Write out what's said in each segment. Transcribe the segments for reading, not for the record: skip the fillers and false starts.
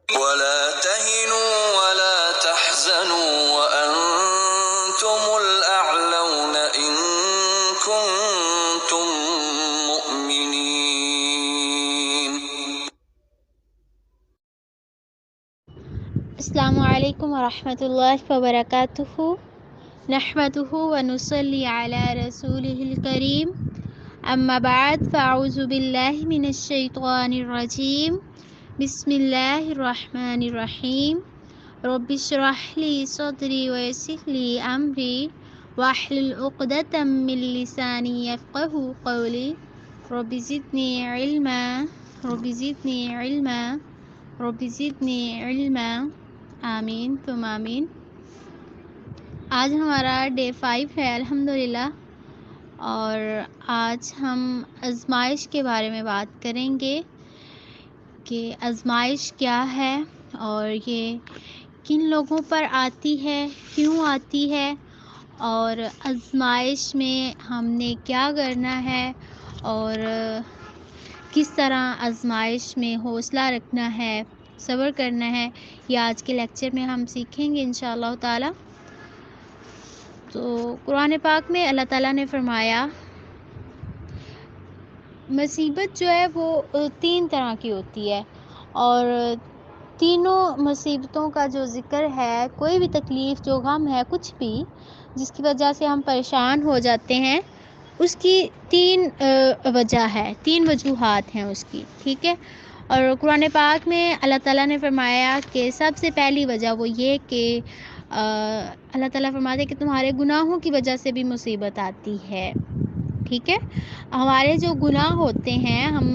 ولا تهنوا ولا تحزنوا وأنتم الأعلون إن كنتم مؤمنين. السلام علیکم ورحمۃ اللہ وبرکاتہ نحمدہ ونصلی علی رسولہ الکریم اما بعد فاعوذ باللہ من الشیطان الرجیم بسم اللہ الرحمن الرحیم رب اشرح لی صدری ویسر لی امری واحلل عقدۃ من لسانی یفقہوا قولی رب زدنی علما رب زدنی علما رب زدنی علما آمین تم آمین۔ آج ہمارا ڈے 5 ہے الحمدللہ، اور آج ہم آزمائش کے بارے میں بات کریں گے کہ آزمائش کیا ہے اور یہ کن لوگوں پر آتی ہے، کیوں آتی ہے، اور آزمائش میں ہم نے کیا کرنا ہے اور کس طرح آزمائش میں حوصلہ رکھنا ہے، صبر کرنا ہے، یہ آج کے لیکچر میں ہم سیکھیں گے انشاءاللہ تعالی۔ تو قرآن پاک میں اللہ تعالیٰ نے فرمایا مصیبت جو ہے وہ 3 طرح کی ہوتی ہے، اور تینوں مصیبتوں کا جو ذکر ہے، کوئی بھی تکلیف، جو غم ہے، کچھ بھی جس کی وجہ سے ہم پریشان ہو جاتے ہیں، اس کی 3 وجہ ہے، 3 وجوہات ہیں اس کی، ٹھیک ہے۔ اور قرآن پاک میں اللہ تعالیٰ نے فرمایا کہ سب سے پہلی وجہ وہ یہ کہ اللہ تعالیٰ فرماتے ہیں کہ تمہارے گناہوں کی وجہ سے بھی مصیبت آتی ہے، ٹھیک ہے۔ ہمارے جو گناہ ہوتے ہیں، ہم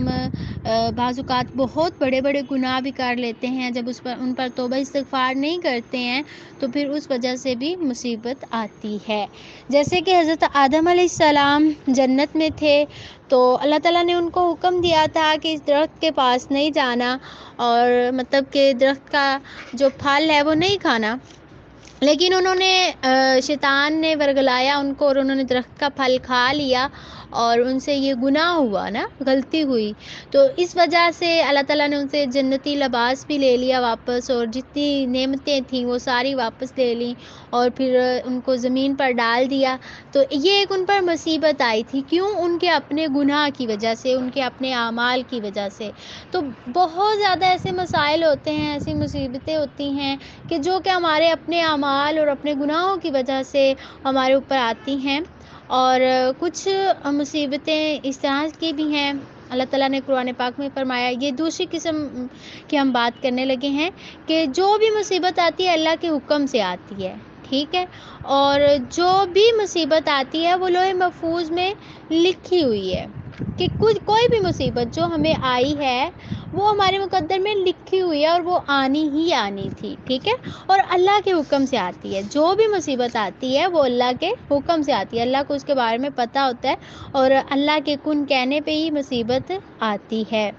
بعض اوقات بہت بڑے بڑے گناہ بھی کر لیتے ہیں، جب ان پر توبہ استغفار نہیں کرتے ہیں تو پھر اس وجہ سے بھی مصیبت آتی ہے۔ جیسے کہ حضرت آدم علیہ السلام جنت میں تھے، تو اللہ تعالیٰ نے ان کو حکم دیا تھا کہ اس درخت کے پاس نہیں جانا، اور مطلب کہ درخت کا جو پھل ہے وہ نہیں کھانا، لیکن انہوں نے شیطان نے ورگلایا ان کو اور انہوں نے درخت کا پھل کھا لیا، اور ان سے یہ گناہ ہوا نا، غلطی ہوئی۔ تو اس وجہ سے اللہ تعالیٰ نے ان سے جنتی لباس بھی لے لیا واپس، اور جتنی نعمتیں تھیں وہ ساری واپس لے لیں، اور پھر ان کو زمین پر ڈال دیا۔ تو یہ ایک ان پر مصیبت آئی تھی، کیوں؟ ان کے اپنے گناہ کی وجہ سے، ان کے اپنے اعمال کی وجہ سے۔ تو بہت زیادہ ایسے مسائل ہوتے ہیں، ایسی مصیبتیں ہوتی ہیں کہ جو کہ ہمارے اپنے اعمال اور اپنے گناہوں کی وجہ سے ہمارے اوپر آتی ہیں، اور کچھ مصیبتیں اس طرح کی بھی ہیں۔ اللہ تعالیٰ نے قرآن پاک میں فرمایا، یہ دوسری قسم کی ہم بات کرنے لگے ہیں کہ جو بھی مصیبت آتی ہے اللہ کے حکم سے آتی ہے، ٹھیک ہے۔ اور جو بھی مصیبت آتی ہے وہ لوح محفوظ میں لکھی ہوئی ہے، کہ کوئی بھی مصیبت جو ہمیں آئی ہے وہ ہمارے مقدر میں لکھی ہوئی ہے، اور وہ آنی ہی آنی تھی، ٹھیک ہے۔ اور اللہ کے حکم سے آتی ہے، جو بھی مصیبت آتی ہے وہ اللہ کے حکم سے آتی ہے، اللہ کو اس کے بارے میں پتہ ہوتا ہے، اور اللہ کے کن کہنے پہ ہی مصیبت آتی ہے۔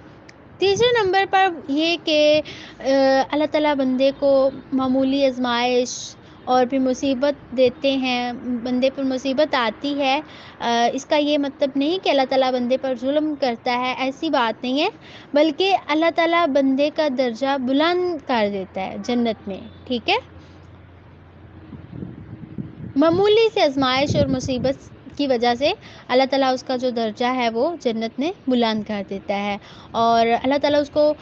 تیسرے نمبر پر یہ کہ اللہ تعالیٰ بندے کو معمولی آزمائش اور پھر مصیبت دیتے ہیں، بندے پر مصیبت آتی ہے، اس کا یہ مطلب نہیں کہ اللہ تعالیٰ بندے پر ظلم کرتا ہے، ایسی بات نہیں ہے، بلکہ اللہ تعالیٰ بندے کا درجہ بلند کر دیتا ہے جنت میں، ٹھیک ہے۔ معمولی سے آزمائش اور مصیبت کی وجہ سے اللہ تعالیٰ اس کا جو درجہ ہے وہ جنت میں بلند کر دیتا ہے، اور اللہ تعالیٰ اس کو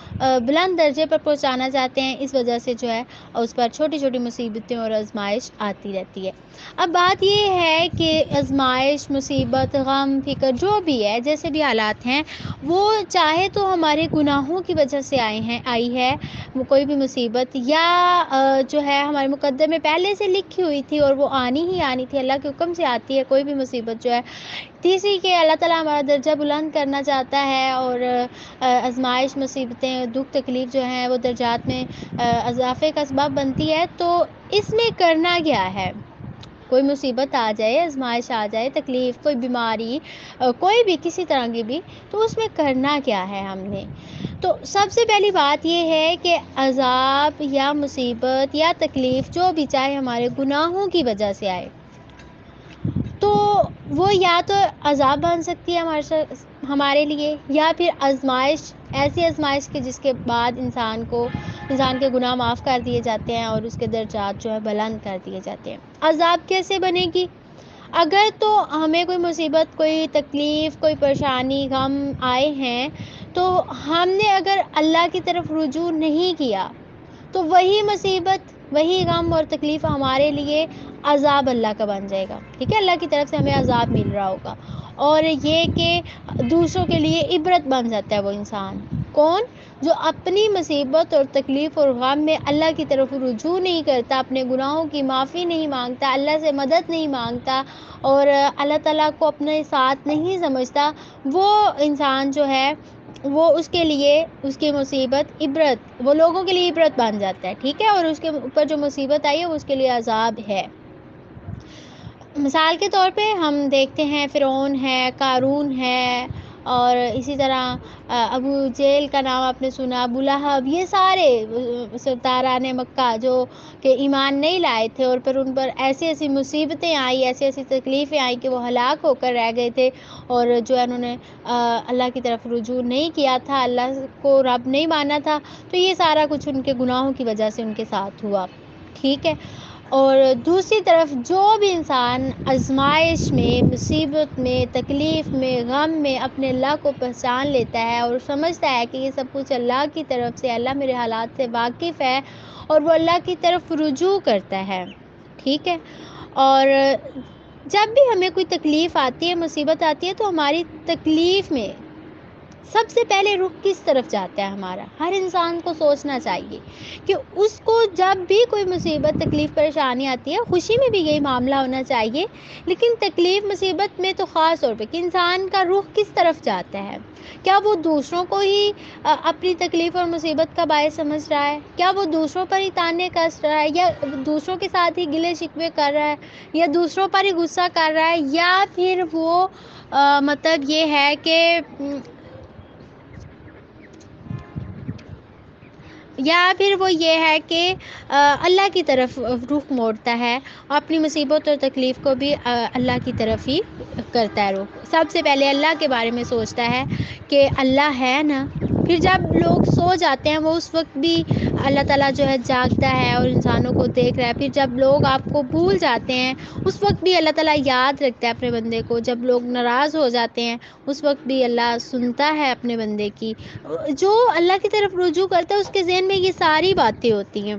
بلند درجے پر پہنچانا چاہتے ہیں، اس وجہ سے جو ہے اس پر چھوٹی چھوٹی مصیبتیں اور آزمائش آتی رہتی ہے۔ اب بات یہ ہے کہ آزمائش، مصیبت، غم، فکر جو بھی ہے، جیسے بھی حالات ہیں، وہ چاہے تو ہمارے گناہوں کی وجہ سے آئی ہے وہ کوئی بھی مصیبت، یا جو ہے ہمارے مقدر میں پہلے سے لکھی ہوئی تھی اور وہ آنی ہی آنی تھی، اللہ کے حکم سے آتی ہے کوئی بھی مصیبت جو ہے۔ تیسری کہ اللہ تعالیٰ ہمارا درجہ بلند کرنا چاہتا ہے، اور آزمائش، مصیبتیں، دکھ، تکلیف جو ہیں وہ درجات میں اضافے کا سبب بنتی ہے۔ تو اس میں کرنا کیا ہے؟ کوئی مصیبت آ جائے، آزمائش آ جائے، تکلیف، کوئی بیماری، کوئی بھی کسی طرح کی بھی، تو اس میں کرنا کیا ہے ہم نے؟ تو سب سے پہلی بات یہ ہے کہ عذاب یا مصیبت یا تکلیف جو بھی چاہے ہمارے گناہوں کی وجہ سے آئے، تو وہ یا تو عذاب بن سکتی ہے ہمارے لیے، یا پھر آزمائش، ایسی آزمائش کہ جس کے بعد انسان کو انسان کے گناہ معاف کر دیے جاتے ہیں اور اس کے درجات جو ہے بلند کر دیے جاتے ہیں۔ عذاب کیسے بنے گی؟ اگر تو ہمیں کوئی مصیبت، کوئی تکلیف، کوئی پریشانی، غم آئے ہیں تو ہم نے اگر اللہ کی طرف رجوع نہیں کیا تو وہی مصیبت، وہی غم اور تکلیف ہمارے لیے عذاب اللہ کا بن جائے گا، ٹھیک ہے؟ اللہ کی طرف سے ہمیں عذاب مل رہا ہوگا، اور یہ کہ دوسروں کے لیے عبرت بن جاتا ہے وہ انسان۔ کون؟ جو اپنی مصیبت اور تکلیف اور غم میں اللہ کی طرف رجوع نہیں کرتا، اپنے گناہوں کی معافی نہیں مانگتا، اللہ سے مدد نہیں مانگتا اور اللہ تعالیٰ کو اپنے ساتھ نہیں سمجھتا، وہ انسان جو ہے وہ اس کے لیے اس کی مصیبت عبرت، وہ لوگوں کے لیے عبرت بن جاتا ہے، ٹھیک ہے؟ اور اس کے اوپر جو مصیبت آئی ہے وہ اس کے لیے عذاب ہے۔ مثال کے طور پہ ہم دیکھتے ہیں فرعون ہے، قارون ہے، اور اسی طرح ابو جہل کا نام آپ نے سنا، ابو لہب، یہ سارے سرداران مکہ جو کہ ایمان نہیں لائے تھے اور پھر ان پر ایسی ایسی مصیبتیں آئی، ایسی ایسی تکلیفیں آئیں کہ وہ ہلاک ہو کر رہ گئے تھے، اور جو ہے انہوں نے اللہ کی طرف رجوع نہیں کیا تھا، اللہ کو رب نہیں مانا تھا، تو یہ سارا کچھ ان کے گناہوں کی وجہ سے ان کے ساتھ ہوا، ٹھیک ہے؟ اور دوسری طرف جو بھی انسان آزمائش میں، مصیبت میں، تکلیف میں، غم میں اپنے اللہ کو پہچان لیتا ہے اور سمجھتا ہے کہ یہ سب کچھ اللہ کی طرف سے، اللہ میرے حالات سے واقف ہے، اور وہ اللہ کی طرف رجوع کرتا ہے، ٹھیک ہے؟ اور جب بھی ہمیں کوئی تکلیف آتی ہے، مصیبت آتی ہے، تو ہماری تکلیف میں سب سے پہلے رخ کس طرف جاتا ہے ہمارا؟ ہر انسان کو سوچنا چاہیے کہ اس کو جب بھی کوئی مصیبت، تکلیف، پریشانی آتی ہے، خوشی میں بھی یہی معاملہ ہونا چاہیے، لیکن تکلیف، مصیبت میں تو خاص طور پہ کہ انسان کا رخ کس طرف جاتا ہے؟ کیا وہ دوسروں کو ہی اپنی تکلیف اور مصیبت کا باعث سمجھ رہا ہے؟ کیا وہ دوسروں پر ہی طعنے کس رہا ہے، یا دوسروں کے ساتھ ہی گلے شکوے کر رہا ہے، یا دوسروں پر ہی غصہ کر رہا ہے، یا پھر وہ مطلب یہ ہے کہ وہ یہ ہے کہ اللہ کی طرف رخ موڑتا ہے، اپنی مصیبت اور تکلیف کو بھی اللہ کی طرف ہی کرتا ہے رخ۔ سب سے پہلے اللہ کے بارے میں سوچتا ہے کہ اللہ ہے نا، پھر جب لوگ سو جاتے ہیں وہ اس وقت بھی اللہ تعالیٰ جو ہے جاگتا ہے اور انسانوں کو دیکھ رہا ہے، پھر جب لوگ آپ کو بھول جاتے ہیں اس وقت بھی اللہ تعالیٰ یاد رکھتا ہے اپنے بندے کو، جب لوگ ناراض ہو جاتے ہیں اس وقت بھی اللہ سنتا ہے اپنے بندے کی۔ جو اللہ کی طرف رجوع کرتا ہے اس کے ذہن میں یہ ساری باتیں ہوتی ہیں،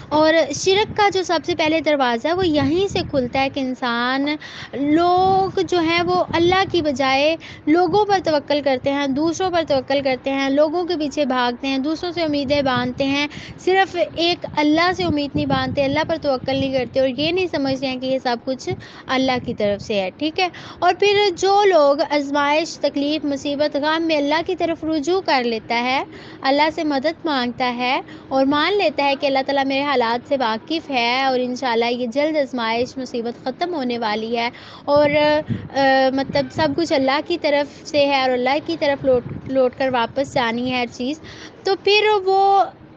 اور شرک کا جو سب سے پہلے دروازہ ہے وہ یہیں سے کھلتا ہے کہ انسان، لوگ جو ہیں وہ اللہ کی بجائے لوگوں پر توکل کرتے ہیں، دوسروں پر توکل کرتے ہیں، لوگوں کے پیچھے بھاگتے ہیں، دوسروں سے امیدیں باندھتے ہیں، صرف ایک اللہ سے امید نہیں باندھتے، اللہ پر توکل نہیں کرتے، اور یہ نہیں سمجھتے ہیں کہ یہ سب کچھ اللہ کی طرف سے ہے، ٹھیک ہے؟ اور پھر جو لوگ آزمائش، تکلیف، مصیبت، غم میں اللہ کی طرف رجوع کر لیتا ہے، اللہ سے مدد مانگتا ہے اور مان لیتا ہے کہ اللہ تعالیٰ میرے حالات سے واقف ہے اور انشاءاللہ یہ جلد آزمائش، مصیبت ختم ہونے والی ہے، اور مطلب سب کچھ اللہ کی طرف سے ہے اور اللہ کی طرف لوٹ کر واپس جانی ہے ہر چیز، تو پھر وہ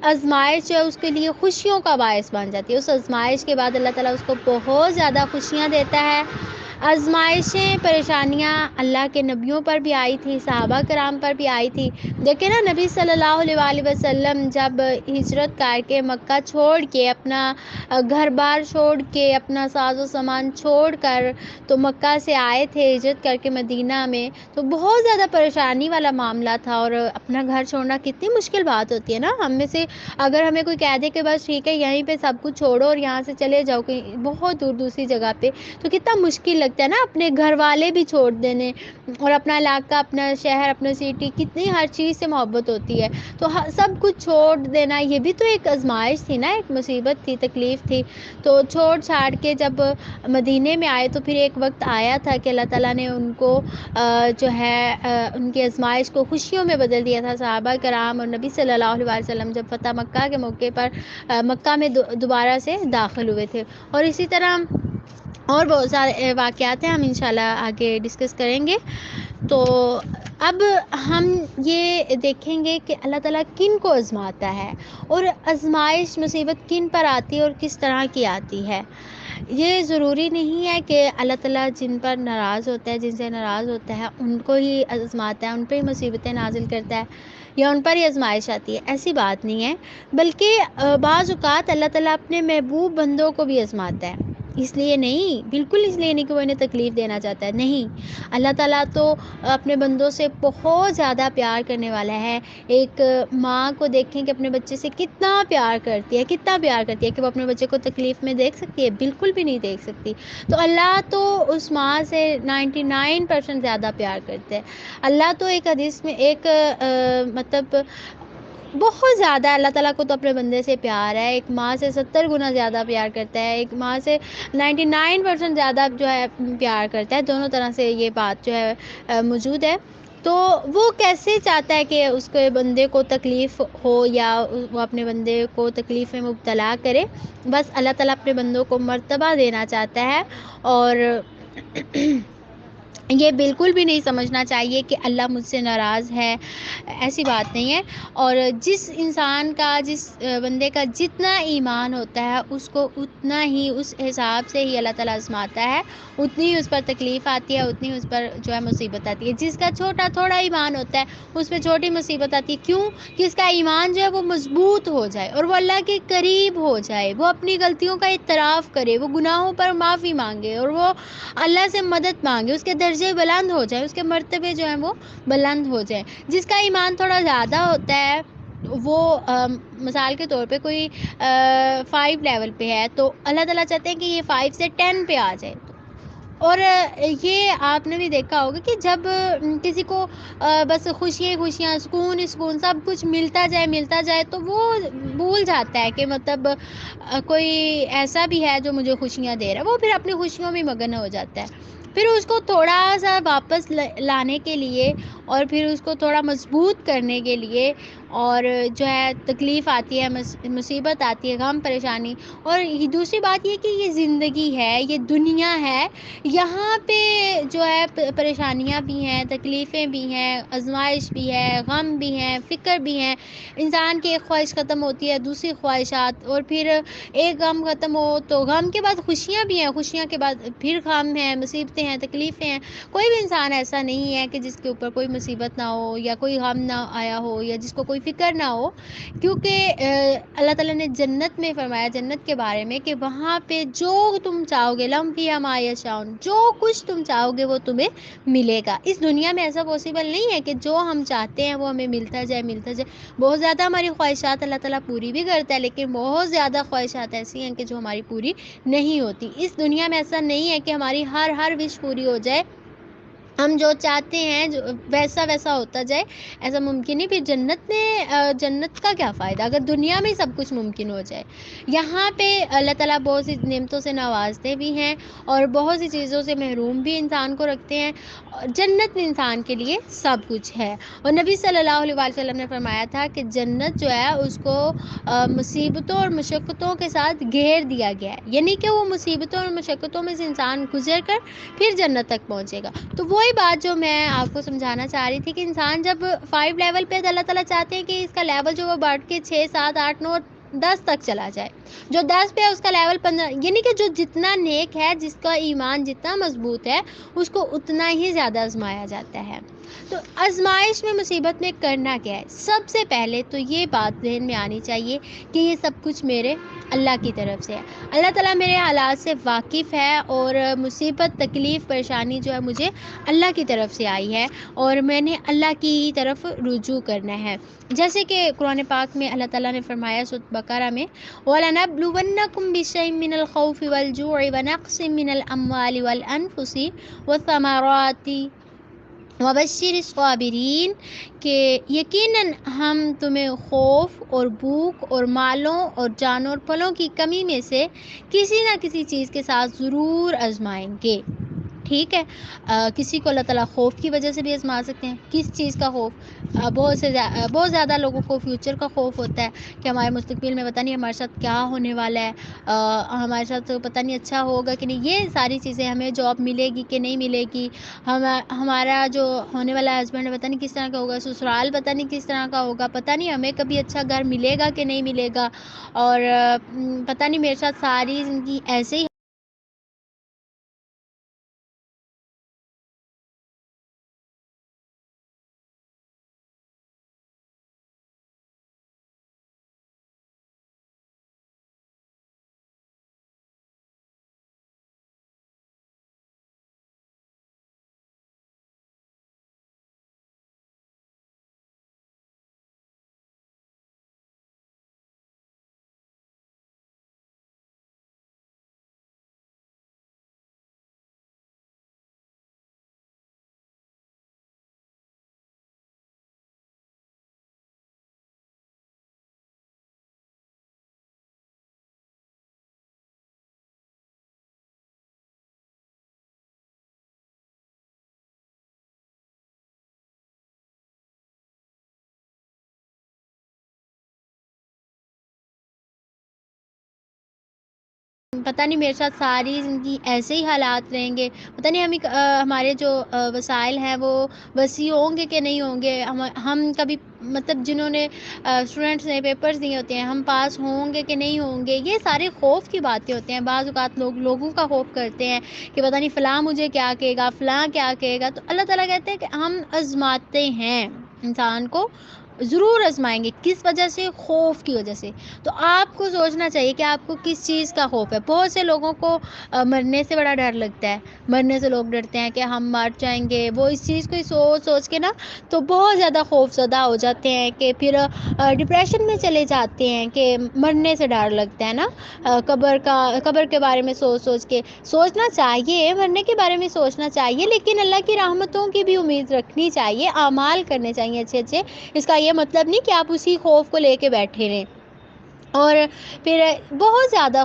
آزمائش جو ہے اس کے لیے خوشیوں کا باعث بن جاتی ہے۔ اس آزمائش کے بعد اللہ تعالیٰ اس کو بہت زیادہ خوشیاں دیتا ہے۔ آزمائشیں، پریشانیاں اللہ کے نبیوں پر بھی آئی تھی، صحابہ کرام پر بھی آئی تھی۔ دیکھیں نا، نبی صلی اللہ علیہ وآلہ وسلم جب ہجرت کر کے مکہ چھوڑ کے، اپنا گھر بار چھوڑ کے، اپنا ساز و سامان چھوڑ کر تو مکہ سے آئے تھے ہجرت کر کے مدینہ میں، تو بہت زیادہ پریشانی والا معاملہ تھا، اور اپنا گھر چھوڑنا کتنی مشکل بات ہوتی ہے نا۔ ہم میں سے اگر ہمیں کوئی کہہ دے کہ بس ٹھیک ہے یہیں پہ سب کچھ چھوڑو اور یہاں سے چلے جاؤ کہیں بہت دور دوسری جگہ پہ، تو کتنا مشکل لگتا ہے نا، اپنے گھر والے بھی چھوڑ دینے، اور اپنا علاقہ، اپنا شہر، اپنا سٹی، کتنی ہر چیز سے محبت ہوتی ہے، تو سب کچھ چھوڑ دینا یہ بھی تو ایک آزمائش تھی نا، ایک مصیبت تھی، تکلیف تھی۔ تو چھوڑ چھاڑ کے جب مدینے میں آئے تو پھر ایک وقت آیا تھا کہ اللہ تعالیٰ نے ان کو جو ہے ان کی آزمائش کو خوشیوں میں بدل دیا تھا۔ صحابہ کرام اور نبی صلی اللہ علیہ وسلم جب فتح مکہ کے موقع پر مکہ میں دوبارہ سے داخل ہوئے تھے، اور اسی طرح اور بہت سارے واقعات ہیں، ہم انشاءاللہ آگے ڈسکس کریں گے۔ تو اب ہم یہ دیکھیں گے کہ اللہ تعالیٰ کن کو آزماتا ہے، اور آزمائش، مصیبت کن پر آتی ہے اور کس طرح کی آتی ہے۔ یہ ضروری نہیں ہے کہ اللہ تعالیٰ جن پر ناراض ہوتا ہے، جن سے ناراض ہوتا ہے، ان کو ہی آزماتا ہے، ان پہ ہی مصیبتیں نازل کرتا ہے۔ یا ان پر ہی آزمائش آتی ہے، ایسی بات نہیں ہے، بلکہ بعض اوقات اللہ تعالیٰ اپنے محبوب بندوں کو بھی آزماتا ہے، اس لیے نہیں، بالکل اس لیے نہیں کہ وہ انہیں تکلیف دینا چاہتا ہے، نہیں، اللہ تعالیٰ تو اپنے بندوں سے بہت زیادہ پیار کرنے والا ہے۔ ایک ماں کو دیکھیں کہ اپنے بچے سے کتنا پیار کرتی ہے، کتنا پیار کرتی ہے کہ وہ اپنے بچے کو تکلیف میں دیکھ سکتی ہے؟ بالکل بھی نہیں دیکھ سکتی۔ تو اللہ تو اس ماں سے 99% زیادہ پیار کرتے ہیں۔ اللہ تو ایک حدیث میں ایک مطلب بہت زیادہ اللہ تعالیٰ کو تو اپنے بندے سے پیار ہے، ایک ماں سے 70 گنا زیادہ پیار کرتا ہے، ایک ماں سے 99% زیادہ جو ہے پیار کرتا ہے، دونوں طرح سے یہ بات جو ہے موجود ہے۔ تو وہ کیسے چاہتا ہے کہ اس کے بندے کو تکلیف ہو یا وہ اپنے بندے کو تکلیف میں مبتلا کرے؟ بس اللہ تعالیٰ اپنے بندوں کو مرتبہ دینا چاہتا ہے، اور یہ بالکل بھی نہیں سمجھنا چاہیے کہ اللہ مجھ سے ناراض ہے، ایسی بات نہیں ہے۔ اور جس انسان کا، جس بندے کا جتنا ایمان ہوتا ہے اس کو اتنا ہی، اس حساب سے ہی اللہ تعالیٰ آزماتا ہے، اتنی ہی اس پر تکلیف آتی ہے، اتنی اس پر جو ہے مصیبت آتی ہے۔ جس کا چھوٹا تھوڑا ایمان ہوتا ہے اس پہ چھوٹی مصیبت آتی ہے، کیوں کہ اس کا ایمان جو ہے وہ مضبوط ہو جائے اور وہ اللہ کے قریب ہو جائے، وہ اپنی غلطیوں کا اعتراف کرے، وہ گناہوں پر معافی مانگے اور وہ اللہ سے مدد مانگے، اس کے درجے بلند ہو جائیں، اس کے مرتبے جو ہیں وہ بلند ہو جائیں۔ جس کا ایمان تھوڑا زیادہ ہوتا ہے وہ مثال کے طور پہ کوئی 5 لیول پہ ہے، تو اللہ تعالیٰ چاہتے ہیں کہ یہ 5 سے 10 پہ آ جائے۔ اور یہ آپ نے بھی دیکھا ہوگا کہ جب کسی کو بس خوشیاں خوشیاں، سکون سکون، سب کچھ ملتا جائے تو وہ بھول جاتا ہے کہ مطلب کوئی ایسا بھی ہے جو مجھے خوشیاں دے رہا ہے، وہ پھر اپنی خوشیوں میں مگن ہو جاتا ہے۔ پھر اس کو تھوڑا سا واپس لانے کے لیے اور پھر اس کو تھوڑا مضبوط کرنے کے لیے اور جو ہے تکلیف آتی ہے، مصیبت آتی ہے، غم پریشانی۔ اور دوسری بات یہ کہ یہ زندگی ہے، یہ دنیا ہے، یہاں پہ جو ہے پریشانیاں بھی ہیں، تکلیفیں بھی ہیں، آزمائش بھی ہے، غم بھی ہیں، فکر بھی ہیں۔ انسان کی ایک خواہش ختم ہوتی ہے، دوسری خواہشات، اور پھر ایک غم ختم ہو تو غم کے بعد خوشیاں بھی ہیں، خوشیاں کے بعد پھر غم ہیں، مصیبتیں ہیں، تکلیفیں ہیں۔ کوئی بھی انسان ایسا نہیں ہے کہ جس کے اوپر کوئی مصیبت نہ ہو یا کوئی غم نہ آیا ہو یا جس کو کوئی فکر نہ ہو، کیونکہ اللہ تعالیٰ نے جنت میں فرمایا، جنت کے بارے میں، کہ وہاں پہ جو تم چاہو گے، لم فیہا ما یشاؤن، جو کچھ تم چاہو گے وہ تمہیں ملے گا۔ اس دنیا میں ایسا پاسبل نہیں ہے کہ جو ہم چاہتے ہیں وہ ہمیں ملتا جائے۔ بہت زیادہ ہماری خواہشات اللہ تعالیٰ پوری بھی کرتا ہے، لیکن بہت زیادہ خواہشات ایسی ہیں کہ جو ہماری پوری نہیں ہوتی۔ اس دنیا میں ایسا نہیں ہے کہ ہماری ہر وش پوری ہو جائے، ہم جو چاہتے ہیں جو ویسا ہوتا جائے، ایسا ممکن نہیں۔ پھر جنت کا کیا فائدہ اگر دنیا میں سب کچھ ممکن ہو جائے؟ یہاں پہ اللہ تعالیٰ بہت سی نعمتوں سے نوازتے بھی ہیں اور بہت سی چیزوں سے محروم بھی انسان کو رکھتے ہیں۔ جنت میں انسان کے لیے سب کچھ ہے، اور نبی صلی اللہ علیہ وسلم نے فرمایا تھا کہ جنت جو ہے اس کو مصیبتوں اور مشقتوں کے ساتھ گھیر دیا گیا ہے، یعنی کہ وہ مصیبتوں اور مشقتوں میں سے انسان گزر کر پھر جنت تک پہنچے گا۔ تو وہی بات جو میں آپ کو سمجھانا چاہ رہی تھی کہ انسان جب 5 لیول پہ، اللہ تعالیٰ چاہتے ہیں کہ اس کا لیول جو وہ بڑھ کے 6 7 8 9 10 تک چلا جائے، جو 10 پہ ہے اس کا لیول 15، یعنی کہ جو جتنا نیک ہے، جس کا ایمان جتنا مضبوط ہے، اس کو اتنا ہی زیادہ آزمایا جاتا ہے۔ تو آزمائش میں، مصیبت میں کرنا کیا ہے؟ سب سے پہلے تو یہ بات ذہن میں آنی چاہیے کہ یہ سب کچھ میرے اللہ کی طرف سے ہے، اللہ تعالیٰ میرے حالات سے واقف ہے، اور مصیبت، تکلیف، پریشانی جو ہے مجھے اللہ کی طرف سے آئی ہے، اور میں نے اللہ کی طرف رجوع کرنا ہے۔ جیسے کہ قرآن پاک میں اللہ تعالیٰ نے فرمایا سورۃ بقرہ میں، وَلَنَبْلُوَنَّكُمْ بِشَيْءٍ مِّنَ الْخَوْفِ وَالْجُوعِ وَنَقْصٍ مِّنَ الْأَمْوَالِ وَالْأَنفُسِ وَالثَّمَرَاتِ وَبَشِّرِ الصَّابِرِينَ، کہ یقیناً ہم تمہیں خوف اور بھوک اور مالوں اور جانوں اور پھلوں کی کمی میں سے کسی نہ کسی چیز کے ساتھ ضرور آزمائیں گے۔ ٹھیک ہے، کسی کو اللہ تعالیٰ خوف کی وجہ سے بھی آزما سکتے ہیں۔ کس چیز کا خوف؟ بہت زیادہ لوگوں کو فیوچر کا خوف ہوتا ہے کہ ہمارے مستقبل میں پتہ نہیں ہمارے ساتھ کیا ہونے والا ہے، ہمارے ساتھ پتہ نہیں اچھا ہوگا کہ نہیں، یہ ساری چیزیں، ہمیں جاب ملے گی کہ نہیں ملے گی، ہمارا جو ہونے والا ہسبینڈ ہے پتہ نہیں کس طرح کا ہوگا، سسرال پتہ نہیں کس طرح کا ہوگا، پتہ نہیں ہمیں کبھی اچھا گھر ملے گا کہ نہیں ملے گا، اور پتہ نہیں میرے ساتھ ساری زندگی ایسے ہی پتہ نہیں میرے ساتھ ساری زندگی ایسے ہی حالات رہیں گے، پتہ نہیں ہمارے جو وسائل ہیں وہ وسیع ہوں گے کہ نہیں ہوں گے، ہم کبھی مطلب جنہوں نے اسٹوڈنٹس نے پیپرز دیے ہوتے ہیں ہم پاس ہوں گے کہ نہیں ہوں گے، یہ سارے خوف کی باتیں ہوتی ہیں۔ بعض اوقات لوگوں کا خوف کرتے ہیں کہ پتہ نہیں فلاں مجھے کیا کہے گا، فلاں کیا کہے گا، تو اللہ تعالیٰ کہتے ہیں کہ ہم آزماتے ہیں انسان کو، ضرور آزمائیں گے۔ کس وجہ سے؟ خوف کی وجہ سے۔ تو آپ کو سوچنا چاہیے کہ آپ کو کس چیز کا خوف ہے۔ بہت سے لوگوں کو مرنے سے بڑا ڈر لگتا ہے، مرنے سے لوگ ڈرتے ہیں کہ ہم مر جائیں گے، وہ اس چیز کو سوچ کے نا تو بہت زیادہ خوف زدہ ہو جاتے ہیں کہ پھر ڈپریشن میں چلے جاتے ہیں کہ مرنے سے ڈر لگتا ہے نا، قبر کے بارے میں سوچ کے سوچنا چاہیے، مرنے کے بارے میں سوچنا چاہیے، لیکن اللہ کی رحمتوں کی بھی امید رکھنی چاہیے، اعمال کرنے چاہیے اچھے اچھے۔ اس کا یہ مطلب نہیں کہ آپ اسی خوف کو لے کے بیٹھے رہیں۔ اور پھر بہت زیادہ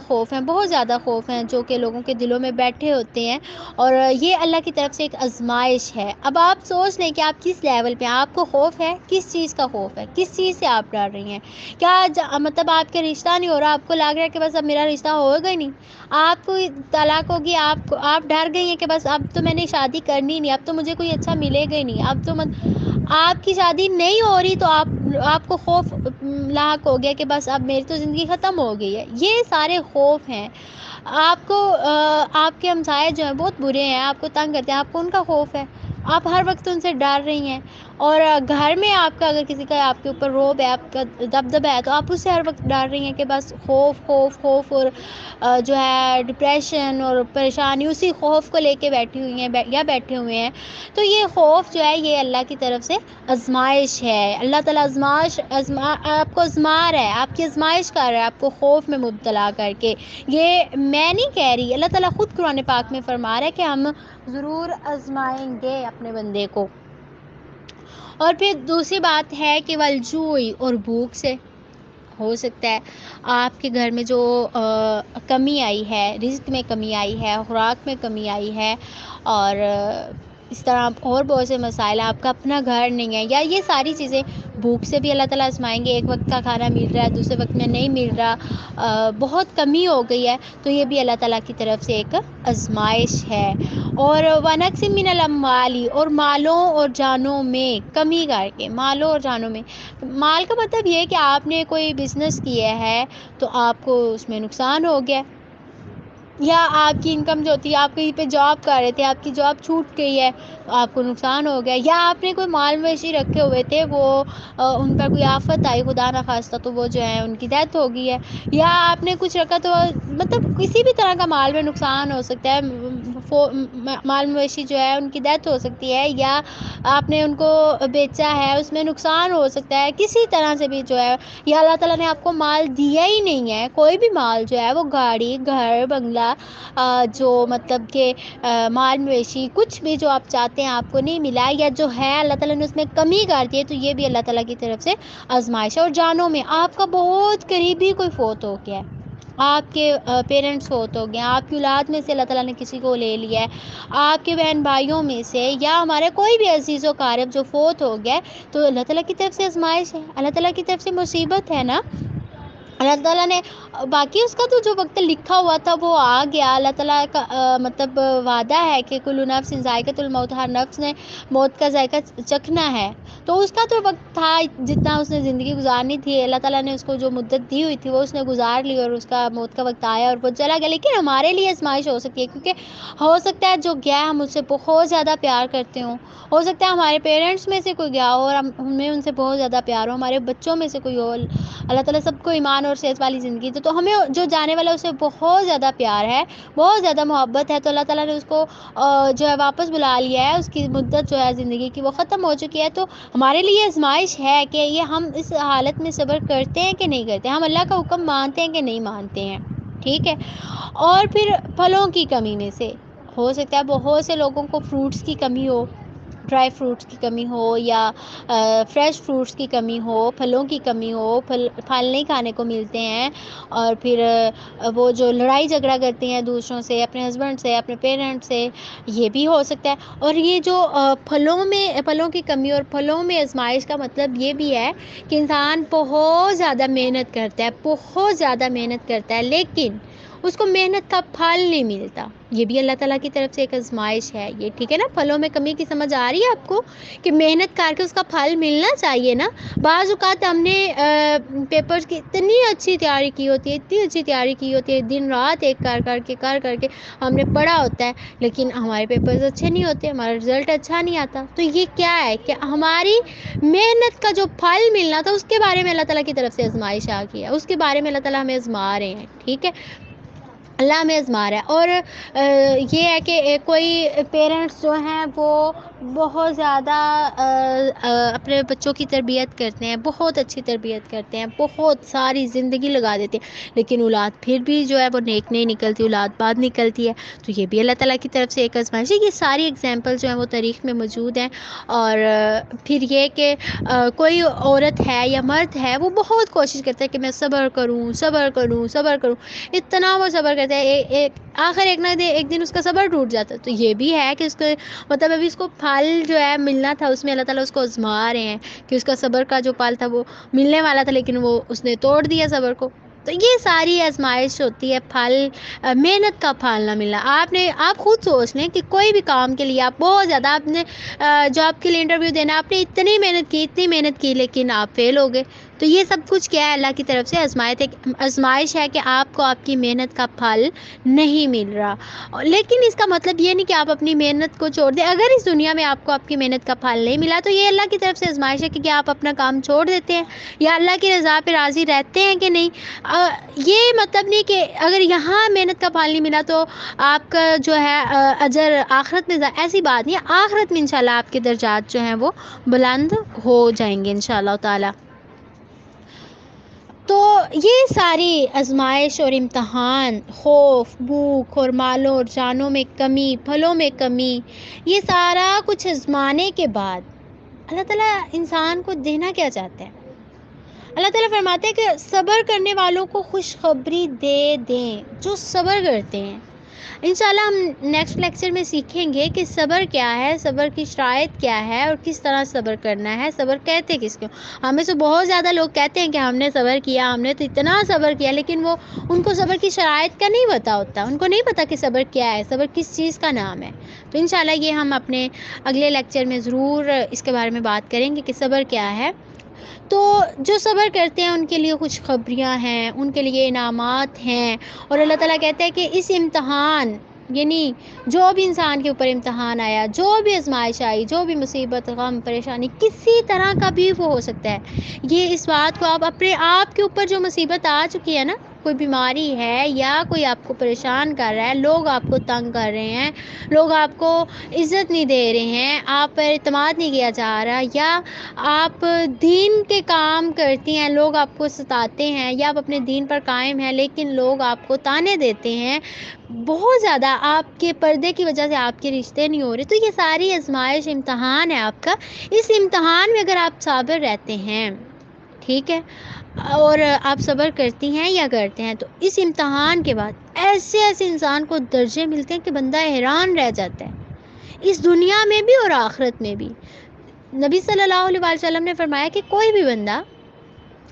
خوف ہیں جو کہ لوگوں کے دلوں میں بیٹھے ہوتے ہیں، اور یہ اللہ کی طرف سے ایک آزمائش ہے۔ اب آپ سوچ لیں کہ آپ کس لیول پہ ہیں، آپ کو خوف ہے، کس چیز کا خوف ہے، کس چیز سے آپ ڈر رہی ہیں؟ کیا مطلب آپ کے رشتہ نہیں ہو رہا، آپ کو لگ رہا ہے کہ بس اب میرا رشتہ ہوگا ہی نہیں، آپ کو طلاق ہوگی، آپ ڈر گئی ہیں کہ بس اب تو میں نے شادی کرنی نہیں، اب تو مجھے کوئی اچھا ملے گا ہی نہیں، اب تو آپ کی شادی نہیں ہو رہی تو آپ کو خوف لاحق ہو گیا کہ بس اب میری تو زندگی ختم ہو گئی ہے۔ یہ سارے خوف ہیں۔ آپ کو آپ کے ہمسائے جو ہیں بہت برے ہیں، آپ کو تنگ کرتے ہیں، آپ کو ان کا خوف ہے، آپ ہر وقت ان سے ڈر رہی ہیں۔ اور گھر میں آپ کا اگر کسی کا آپ کے اوپر روب ہے، آپ کا دبدبہ ہے، تو آپ اس سے ہر وقت ڈر رہی ہیں کہ بس خوف اور جو ہے ڈپریشن اور پریشانی اسی خوف کو لے کے بیٹھی ہوئی ہیں یا بیٹھے ہوئے ہیں۔ تو یہ خوف جو ہے یہ اللہ کی طرف سے آزمائش ہے۔ اللہ تعالیٰ آپ کو آزما رہا ہے، آپ کی آزمائش کر رہا ہے، آپ کو خوف میں مبتلا کر کے۔ یہ میں نہیں کہہ رہی، اللہ تعالیٰ خود قرآن پاک میں فرما رہا ہے کہ ہم ضرور آزمائیں گے اپنے بندے کو۔ اور پھر دوسری بات ہے کہ والجوع، اور بھوک سے ہو سکتا ہے آپ کے گھر میں جو کمی آئی ہے، رزق میں کمی آئی ہے، خوراک میں کمی آئی ہے، اور اس طرح اور بہت سے مسائل، آپ کا اپنا گھر نہیں ہے، یا یہ ساری چیزیں، بھوک سے بھی اللہ تعالیٰ آزمائیں گے۔ ایک وقت کا کھانا مل رہا ہے، دوسرے وقت میں نہیں مل رہا، بہت کمی ہو گئی ہے، تو یہ بھی اللہ تعالیٰ کی طرف سے ایک آزمائش ہے۔ اور وَنَقْصٍ مِّنَ الْأَمْوَالِ، اور مالوں اور جانوں میں کمی کر کے، مالوں اور جانوں میں، مال کا مطلب یہ ہے کہ آپ نے کوئی بزنس کیا ہے تو آپ کو اس میں نقصان ہو گیا، یا آپ کی انکم جو ہوتی ہے، آپ کہیں پہ جاب کر رہے تھے، آپ کی جاب چھوٹ گئی ہے تو آپ کو نقصان ہو گیا، یا آپ نے کوئی مال مویشی رکھے ہوئے تھے، وہ ان پر کوئی آفت آئی خدا نخواستہ تو وہ جو ہے ان کی ڈیتھ ہو گئی ہے، یا آپ نے کچھ رکھا تو مطلب کسی بھی طرح کا مال میں نقصان ہو سکتا ہے، مال مویشی جو ہے ان کی ڈیتھ ہو سکتی ہے، یا آپ نے ان کو بیچا ہے اس میں نقصان ہو سکتا ہے، کسی طرح سے بھی جو ہے، یا اللہ تعالیٰ نے آپ کو مال دیا ہی نہیں ہے، کوئی بھی مال جو ہے وہ گاڑی، گھر، بنگلہ، جو مطلب کہ مال مویشی کچھ بھی جو آپ چاہتے ہیں آپ کو نہیں ملا، یا جو ہے اللہ تعالیٰ نے اس میں کمی کر دی ہے، تو یہ بھی اللہ تعالیٰ کی طرف سے آزمائش ہے۔ اور جانوں میں آپ کا بہت قریبی کوئی فوت ہو گیا ہے، آپ کے پیرنٹس فوت ہو گئے ہیں، آپ کی اولاد میں سے اللہ تعالیٰ نے کسی کو لے لیا ہے، آپ کے بہن بھائیوں میں سے، یا ہمارے کوئی بھی عزیز و قارب جو فوت ہو گیا ہے، تو اللہ تعالیٰ کی طرف سے آزمائش ہے، اللہ تعالیٰ کی طرف سے مصیبت ہے نا۔ اللہ تعالیٰ نے باقی اس کا تو جو وقت لکھا ہوا تھا وہ آ گیا، اللہ تعالیٰ کا مطلب وعدہ ہے کہ کل نفس ذائقۃ الموت، ہر نفس نے موت کا ذائقہ چکھنا ہے، تو اس کا تو وقت تھا، جتنا اس نے زندگی گزارنی تھی اللہ تعالیٰ نے اس کو جو مدت دی ہوئی تھی وہ اس نے گزار لی، اور اس کا موت کا وقت آیا اور وہ چلا گیا۔ لیکن ہمارے لیے آزمائش ہو سکتی ہے، کیونکہ ہو سکتا ہے جو گیا ہم اس سے بہت زیادہ پیار کرتے ہوں، ہو سکتا ہے ہمارے پیرنٹس میں سے کوئی گیا ہو اور ہمیں ان سے بہت زیادہ پیار ہو، ہمارے بچوں میں سے کوئی ہو، اللہ تعالیٰ سب کو ایمان اور صحت والی زندگی دے، تو ہمیں جو جانے والا اس سے بہت زیادہ پیار ہے، بہت زیادہ محبت ہے، تو اللہ تعالیٰ نے اس کو جو ہے واپس بلا لیا ہے، اس کی مدت جو ہے زندگی کی وہ ختم ہو چکی ہے، تو ہمارے لیے آزمائش ہے کہ یہ ہم اس حالت میں صبر کرتے ہیں کہ نہیں کرتے، ہم اللہ کا حکم مانتے ہیں کہ نہیں مانتے ہیں، ٹھیک ہے۔ اور پھر پھلوں کی کمی میں سے ہو سکتا ہے بہت سے لوگوں کو فروٹس کی کمی ہو، ڈرائی فروٹس کی کمی ہو، یا فریش فروٹس کی کمی ہو، پھلوں کی کمی ہو، پھل نہیں کھانے کو ملتے ہیں، اور پھر وہ جو لڑائی جھگڑا کرتے ہیں دوسروں سے، اپنے ہسبینڈ سے، اپنے پیرنٹ سے، یہ بھی ہو سکتا ہے۔ اور یہ جو پھلوں کی کمی اور پھلوں میں آزمائش کا مطلب یہ بھی ہے کہ انسان بہت زیادہ محنت کرتا ہے، بہت زیادہ محنت کرتا ہے، لیکن اس کو محنت کا پھل نہیں ملتا. یہ بھی اللہ تعالیٰ کی طرف سے ایک آزمائش ہے. یہ ٹھیک ہے نا, پھلوں میں کمی کی سمجھ آ رہی ہے آپ کو کہ محنت کر کے اس کا پھل ملنا چاہیے نا. بعض اوقات ہم نے پیپرز کی اتنی اچھی تیاری کی ہوتی ہے, اتنی اچھی تیاری کی ہوتی ہے, دن رات ایک کر کے ہم نے پڑھا ہوتا ہے, لیکن ہمارے پیپرز اچھے نہیں ہوتے, ہمارا رزلٹ اچھا نہیں آتا. تو یہ کیا ہے کہ ہماری محنت کا جو پھل ملنا تھا اس کے بارے میں اللہ تعالیٰ کی طرف سے آزمائش آ گئی ہے, اس کے بارے میں اللہ تعالیٰ ہمیں آزما رہے ہیں. ٹھیک ہے, اللہ ہمیں آزما رہا ہے. اور یہ ہے کہ کوئی پیرنٹس جو ہیں وہ بہت زیادہ اپنے بچوں کی تربیت کرتے ہیں, بہت اچھی تربیت کرتے ہیں, بہت ساری زندگی لگا دیتے ہیں, لیکن اولاد پھر بھی جو ہے وہ نیک نہیں نکلتی, اولاد بعد نکلتی ہے. تو یہ بھی اللہ تعالیٰ کی طرف سے ایک آزمائش ہے. یہ ساری ایگزامپل جو ہیں وہ تاریخ میں موجود ہیں. اور پھر یہ کہ کوئی عورت ہے یا مرد ہے وہ بہت کوشش کرتا ہے کہ میں صبر کروں, اتنا وہ صبر کرتا ہے, آخر ایک دن اس کا صبر ٹوٹ جاتا ہے. تو یہ بھی ہے کہ اس کو مطلب ابھی اس کو پھل جو ہے ملنا تھا, اس میں اللہ تعالیٰ اس کو آزما رہے ہیں کہ اس کا صبر کا جو پھل تھا وہ ملنے والا تھا, لیکن وہ اس نے توڑ دیا صبر کو. تو یہ ساری آزمائش ہوتی ہے, پھل محنت کا پھل نہ ملنا. آپ خود سوچ لیں کہ کوئی بھی کام کے لیے آپ بہت زیادہ, آپ نے جاب کے لیے انٹرویو دینا, آپ نے اتنی محنت کی لیکن آپ فیل ہو گئے. تو یہ سب کچھ کیا ہے, اللہ کی طرف سے آزمائش ہے کہ آپ کو آپ کی محنت کا پھل نہیں مل رہا. لیکن اس کا مطلب یہ نہیں کہ آپ اپنی محنت کو چھوڑ دیں. اگر اس دنیا میں آپ کو آپ کی محنت کا پھل نہیں ملا تو یہ اللہ کی طرف سے آزمائش ہے کہ کیا آپ اپنا کام چھوڑ دیتے ہیں یا اللہ کی رضا پہ راضی رہتے ہیں کہ نہیں. یہ مطلب نہیں کہ اگر یہاں محنت کا پھل نہیں ملا تو آپ کا جو ہے اجر آخرت میں, ایسی بات نہیں ہے. آخرت میں انشاءاللہ آپ کے درجات جو ہیں وہ بلند ہو جائیں گے انشاءاللہ تعالی. تو یہ ساری آزمائش اور امتحان, خوف, بھوک اور مالوں اور جانوں میں کمی, پھلوں میں کمی, یہ سارا کچھ آزمانے کے بعد اللہ تعالیٰ انسان کو دینا کیا چاہتے ہیں. اللہ تعالیٰ فرماتے ہیں کہ صبر کرنے والوں کو خوشخبری دے دیں جو صبر کرتے ہیں. انشاءاللہ ہم نیکسٹ لیکچر میں سیکھیں گے کہ صبر کیا ہے, صبر کی شرائط کیا ہے اور کس طرح صبر کرنا ہے. صبر کہتے کس کو, ہمیں سے بہت زیادہ لوگ کہتے ہیں کہ ہم نے صبر کیا, ہم نے تو اتنا صبر کیا, لیکن ان کو صبر کی شرائط کا نہیں پتہ ہوتا, ان کو نہیں پتہ کہ صبر کیا ہے, صبر کس چیز کا نام ہے. تو انشاءاللہ یہ ہم اپنے اگلے لیکچر میں ضرور اس کے بارے میں بات کریں گے کہ صبر کیا ہے. تو جو صبر کرتے ہیں ان کے لیے خوشخبریاں ہیں, ان کے لیے انعامات ہیں. اور اللہ تعالیٰ کہتے ہیں کہ اس امتحان, یعنی جو بھی انسان کے اوپر امتحان آیا, جو بھی آزمائش آئی, جو بھی مصیبت, غم, پریشانی کسی طرح کا بھی وہ ہو سکتا ہے, یہ اس بات کو آپ اپنے آپ کے اوپر جو مصیبت آ چکی ہے نا, کوئی بیماری ہے یا کوئی آپ کو پریشان کر رہا ہے, لوگ آپ کو تنگ کر رہے ہیں, لوگ آپ کو عزت نہیں دے رہے ہیں, آپ پر اعتماد نہیں کیا جا رہا, یا آپ دین کے کام کرتی ہیں, لوگ آپ کو ستاتے ہیں, یا آپ اپنے دین پر قائم ہیں لیکن لوگ آپ کو تانے دیتے ہیں, بہت زیادہ آپ کے پردے کی وجہ سے آپ کے رشتے نہیں ہو رہے. تو یہ ساری آزمائش, امتحان ہے آپ کا. اس امتحان میں اگر آپ صابر رہتے ہیں, ٹھیک ہے, اور آپ صبر کرتی ہیں یا کرتے ہیں, تو اس امتحان کے بعد ایسے انسان کو درجے ملتے ہیں کہ بندہ حیران رہ جاتا ہے, اس دنیا میں بھی اور آخرت میں بھی. نبی صلی اللہ علیہ وسلم نے فرمایا کہ کوئی بھی بندہ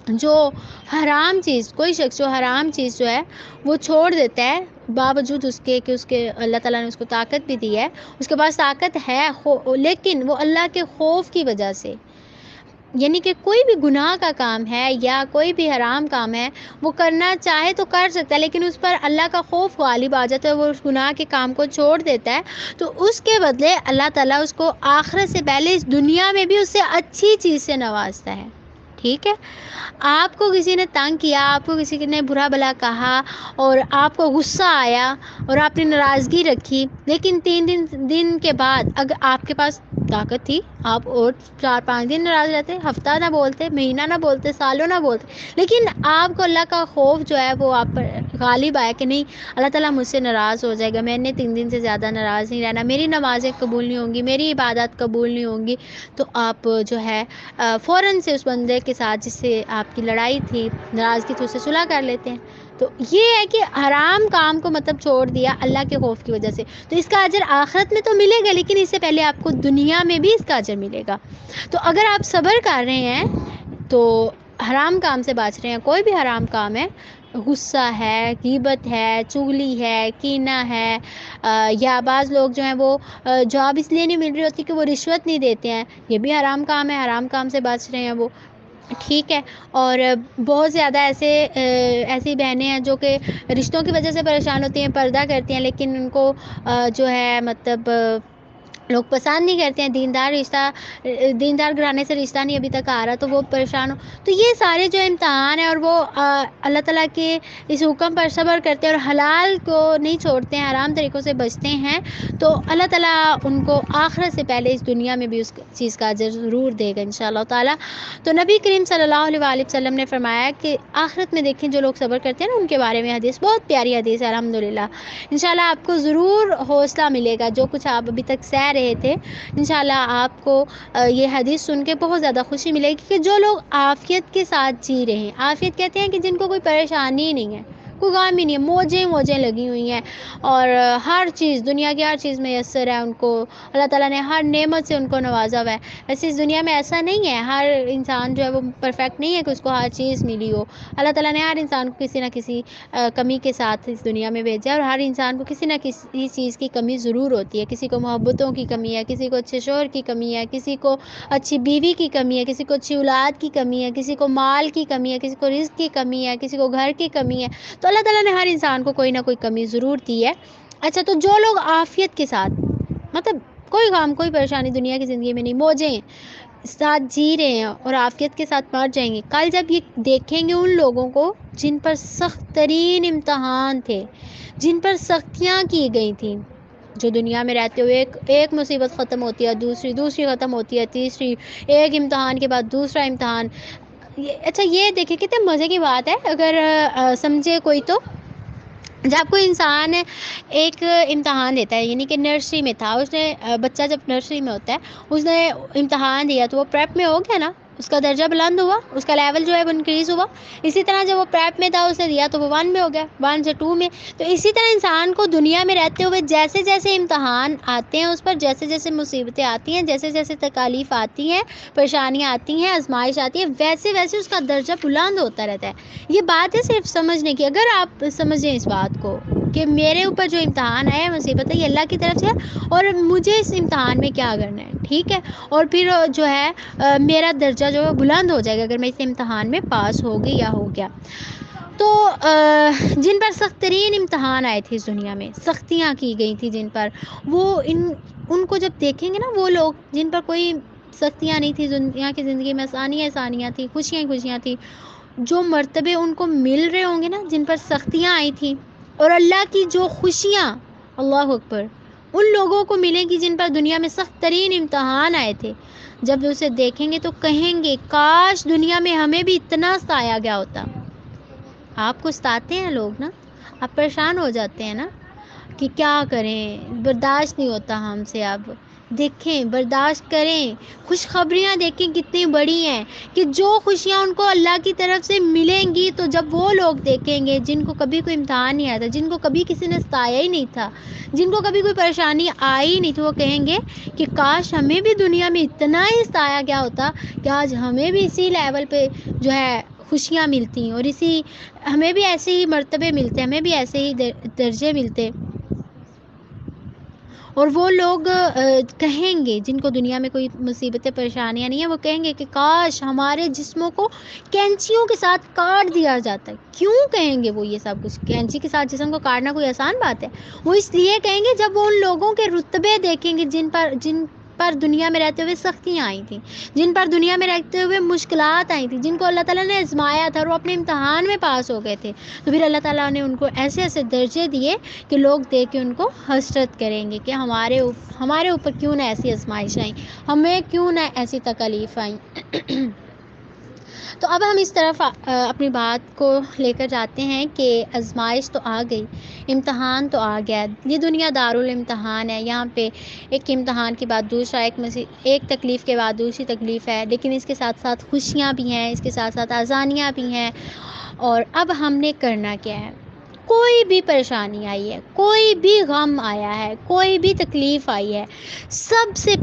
جو حرام چیز, کوئی شخص جو حرام چیز جو ہے وہ چھوڑ دیتا ہے, باوجود اس کے کہ اس کے اللہ تعالیٰ نے اس کو طاقت بھی دی ہے, اس کے پاس طاقت ہے, لیکن وہ اللہ کے خوف کی وجہ سے, یعنی کہ کوئی بھی گناہ کا کام ہے یا کوئی بھی حرام کام ہے وہ کرنا چاہے تو کر سکتا ہے, لیکن اس پر اللہ کا خوف غالب آ جاتا ہے, وہ اس گناہ کے کام کو چھوڑ دیتا ہے, تو اس کے بدلے اللہ تعالیٰ اس کو آخرت سے پہلے اس دنیا میں بھی اس سے اچھی چیز سے نوازتا ہے. ٹھیک ہے, آپ کو کسی نے تنگ کیا, آپ کو کسی نے برا بھلا کہا اور آپ کو غصہ آیا اور آپ نے ناراضگی رکھی, لیکن 3 دن کے بعد اگر آپ کے پاس طاقت تھی, آپ اور 4-5 دن ناراض رہتے, ہفتہ نہ بولتے, مہینہ نہ بولتے, سالوں نہ بولتے, لیکن آپ کو اللہ کا خوف جو ہے وہ آپ پر غالب آیا کہ نہیں, اللہ تعالیٰ مجھ سے ناراض ہو جائے گا, میں نے 3 دن سے زیادہ ناراض نہیں رہنا, میری نمازیں قبول نہیں ہوں گی, میری عبادات قبول نہیں ہوں گی. تو آپ جو ہے فوراً سے اس بندے کے ساتھ جس سے آپ کی لڑائی تھی, ناراضگی تھی, اس سے صلح کر لیتے ہیں. تو یہ ہے کہ حرام کام کو مطلب چھوڑ دیا اللہ کے خوف کی وجہ سے, تو اس کا اجر آخرت میں تو ملے گا, لیکن اس سے پہلے آپ کو دنیا میں بھی اس کا اجر ملے گا. تو اگر آپ صبر کر رہے ہیں تو حرام کام سے بچ رہے ہیں, کوئی بھی حرام کام ہے, غصہ ہے، غیبت ہے، چغلی ہے، کینہ ہے، یا بعض لوگ جو ہیں وہ جاب اس لیے نہیں مل رہی ہوتی کہ وہ رشوت نہیں دیتے ہیں، یہ بھی حرام کام ہے، حرام کام سے بچ رہے ہیں وہ، ٹھیک ہے. اور بہت زیادہ ایسی بہنیں ہیں جو کہ رشتوں کی وجہ سے پریشان ہوتی ہیں، پردہ کرتی ہیں، لیکن ان کو جو ہے مطلب لوگ پسند نہیں کرتے ہیں، دیندار گھرانے سے رشتہ نہیں ابھی تک آ رہا تو وہ پریشان ہو. تو یہ سارے جو امتحان ہیں اور وہ اللہ تعالیٰ کے اس حکم پر صبر کرتے ہیں اور حلال کو نہیں چھوڑتے ہیں، حرام طریقوں سے بچتے ہیں، تو اللہ تعالیٰ ان کو آخرت سے پہلے اس دنیا میں بھی اس چیز کا اجر ضرور دے گا انشاءاللہ تعالیٰ. تو نبی کریم صلی اللہ علیہ وآلہ وسلم نے فرمایا کہ آخرت میں دیکھیں جو لوگ صبر کرتے ہیں نا ان کے بارے میں حدیث، بہت پیاری حدیث ہے الحمدللہ. انشاءاللہ آپ کو ضرور حوصلہ ملے گا، جو کچھ آپ ابھی تک سہ رہے تھے انشاءاللہ آپ کو یہ حدیث سن کے بہت زیادہ خوشی ملے گی کہ جو لوگ عافیت کے ساتھ جی رہے ہیں، عافیت کہتے ہیں کہ جن کو کوئی پریشانی نہیں ہے، کوئی غم ہی نہیں ہے، موجیں لگی ہوئی ہیں اور ہر چیز، دنیا کی ہر چیز میسر ہے ان کو، اللہ تعالیٰ نے ہر نعمت سے ان کو نوازا ہوا ہے. ویسے اس دنیا میں ایسا نہیں ہے، ہر انسان جو ہے وہ پرفیکٹ نہیں ہے کہ اس کو ہر چیز ملی ہو. اللہ تعالیٰ نے ہر انسان کو کسی نہ کسی کمی کے ساتھ اس دنیا میں بھیجا ہے، اور ہر انسان کو کسی نہ کسی چیز کی کمی ضرور ہوتی ہے. کسی کو محبتوں کی کمی ہے، کسی کو اچھے شوہر کی کمی ہے، کسی کو اچھی بیوی کی کمی ہے، کسی کو اچھی اولاد کی کمی ہے، کسی کو مال کی کمی ہے، کسی کو رزق کی کمی ہے، کسی کو گھر کی کمی ہے. تو اللہ تعالیٰ نے ہر انسان کو کوئی نہ کوئی کمی ضرور دی ہے. اچھا، تو جو لوگ عافیت کے ساتھ، مطلب کوئی غم کوئی پریشانی دنیا کی زندگی میں نہیں، موجیں ساتھ جی رہے ہیں اور عافیت کے ساتھ مر جائیں گے، کل جب یہ دیکھیں گے ان لوگوں کو جن پر سخت ترین امتحان تھے، جن پر سختیاں کی گئی تھیں، جو دنیا میں رہتے ہوئے ایک مصیبت ختم ہوتی ہے، دوسری ختم ہوتی ہے، تیسری، ایک امتحان کے بعد دوسرا امتحان. اچھا یہ دیکھیں کتنے مزے کی بات ہے اگر سمجھے کوئی، تو جب کوئی انسان ایک امتحان دیتا ہے، یعنی کہ نرسری میں تھا، اس نے بچہ جب نرسری میں ہوتا ہے اس نے امتحان دیا تو وہ پریپ میں ہو گیا نا، اس کا درجہ بلند ہوا، اس کا لیول جو ہے وہ انکریز ہوا. اسی طرح جب وہ پریپ میں تھا اس نے دیا تو وہ 1 میں ہو گیا، 1 سے 2 میں. تو اسی طرح انسان کو دنیا میں رہتے ہوئے جیسے جیسے امتحان آتے ہیں، اس پر جیسے جیسے مصیبتیں آتی ہیں، جیسے جیسے تکالیف آتی ہیں، پریشانیاں آتی ہیں، آزمائش آتی ہے، ویسے ویسے اس کا درجہ بلند ہوتا رہتا ہے. یہ بات ہے صرف سمجھنے کی. اگر آپ سمجھیں اس بات کو کہ میرے اوپر جو امتحان آیا ہے، مصیبت ہے، یہ اللہ کی طرف سے ہے اور مجھے اس امتحان میں کیا کرنا ہے، ٹھیک ہے، اور پھر جو ہے میرا درجہ جو ہے بلند ہو جائے گا اگر میں اس امتحان میں پاس ہو گئی یا ہو گیا. تو جن پر سخت ترین امتحان آئے تھے اس دنیا میں، سختیاں کی گئی تھیں جن پر، وہ ان کو جب دیکھیں گے نا، وہ لوگ جن پر کوئی سختیاں نہیں تھی، دنیا کی زندگی میں آسانیاں تھیں، خوشیاں تھیں، جو مرتبے ان کو مل رہے ہوں گے نا جن پر سختیاں آئی تھیں، اور اللہ کی جو خوشیاں، اللہ اکبر، ان لوگوں کو ملیں گی جن پر دنیا میں سخت ترین امتحان آئے تھے. جب اسے دیکھیں گے تو کہیں گے کاش دنیا میں ہمیں بھی اتنا ستایا گیا ہوتا. آپ کو ستاتے ہیں لوگ نا، آپ پریشان ہو جاتے ہیں نا کہ کیا کریں، برداشت نہیں ہوتا ہم سے. اب دیکھیں، برداشت کریں، خوشخبریاں دیکھیں کتنی بڑی ہیں کہ جو خوشیاں ان کو اللہ کی طرف سے ملیں گی، تو جب وہ لوگ دیکھیں گے جن کو کبھی کوئی امتحان نہیں آیا تھا، جن کو کبھی کسی نے ستایا ہی نہیں تھا، جن کو کبھی کوئی پریشانی آئی ہی نہیں تھی، وہ کہیں گے کہ کاش ہمیں بھی دنیا میں اتنا ہی ستایا گیا ہوتا کہ آج ہمیں بھی اسی لیول پہ جو ہے خوشیاں ملتی، اور ہمیں بھی ایسے ہی مرتبے ملتے، ہمیں بھی ایسے ہی درجے ملتے. اور وہ لوگ کہیں گے جن کو دنیا میں کوئی مصیبتیں پریشانیاں نہیں ہیں، وہ کہیں گے کہ کاش ہمارے جسموں کو کینچیوں کے ساتھ کاٹ دیا جاتا ہے. کیوں کہیں گے وہ یہ سب کچھ؟ کینچی کے ساتھ جسم کو کاٹنا کوئی آسان بات ہے؟ وہ اس لیے کہیں گے جب وہ ان لوگوں کے رتبے دیکھیں گے جن پر دنیا میں رہتے ہوئے سختیاں آئی تھیں، جن پر دنیا میں رہتے ہوئے مشکلات آئی تھیں، جن کو اللہ تعالیٰ نے آزمایا تھا اور وہ اپنے امتحان میں پاس ہو گئے تھے. تو پھر اللہ تعالیٰ نے ان کو ایسے ایسے درجے دیے کہ لوگ دیکھ کے ان کو حسرت کریں گے کہ ہمارے اوپر کیوں نہ ایسی آزمائش آئیں، ہمیں کیوں نہ ایسی تکالیف آئیں. تو اب ہم اس طرف اپنی بات کو لے کر جاتے ہیں کہ آزمائش تو آ گئی، امتحان تو آ گیا. یہ دنیا دارالامتحان ہے، یہاں پہ ایک امتحان کے بعد دوسرا، ایک تکلیف کے بعد دوسری تکلیف ہے، لیکن اس کے ساتھ ساتھ خوشیاں بھی ہیں، اس کے ساتھ ساتھ آسانیاں بھی ہیں. اور اب ہم نے کرنا کیا ہے؟ کوئی بھی پریشانی آئی ہے، کوئی بھی غم آیا ہے، کوئی بھی تکلیف آئی ہے، سب سے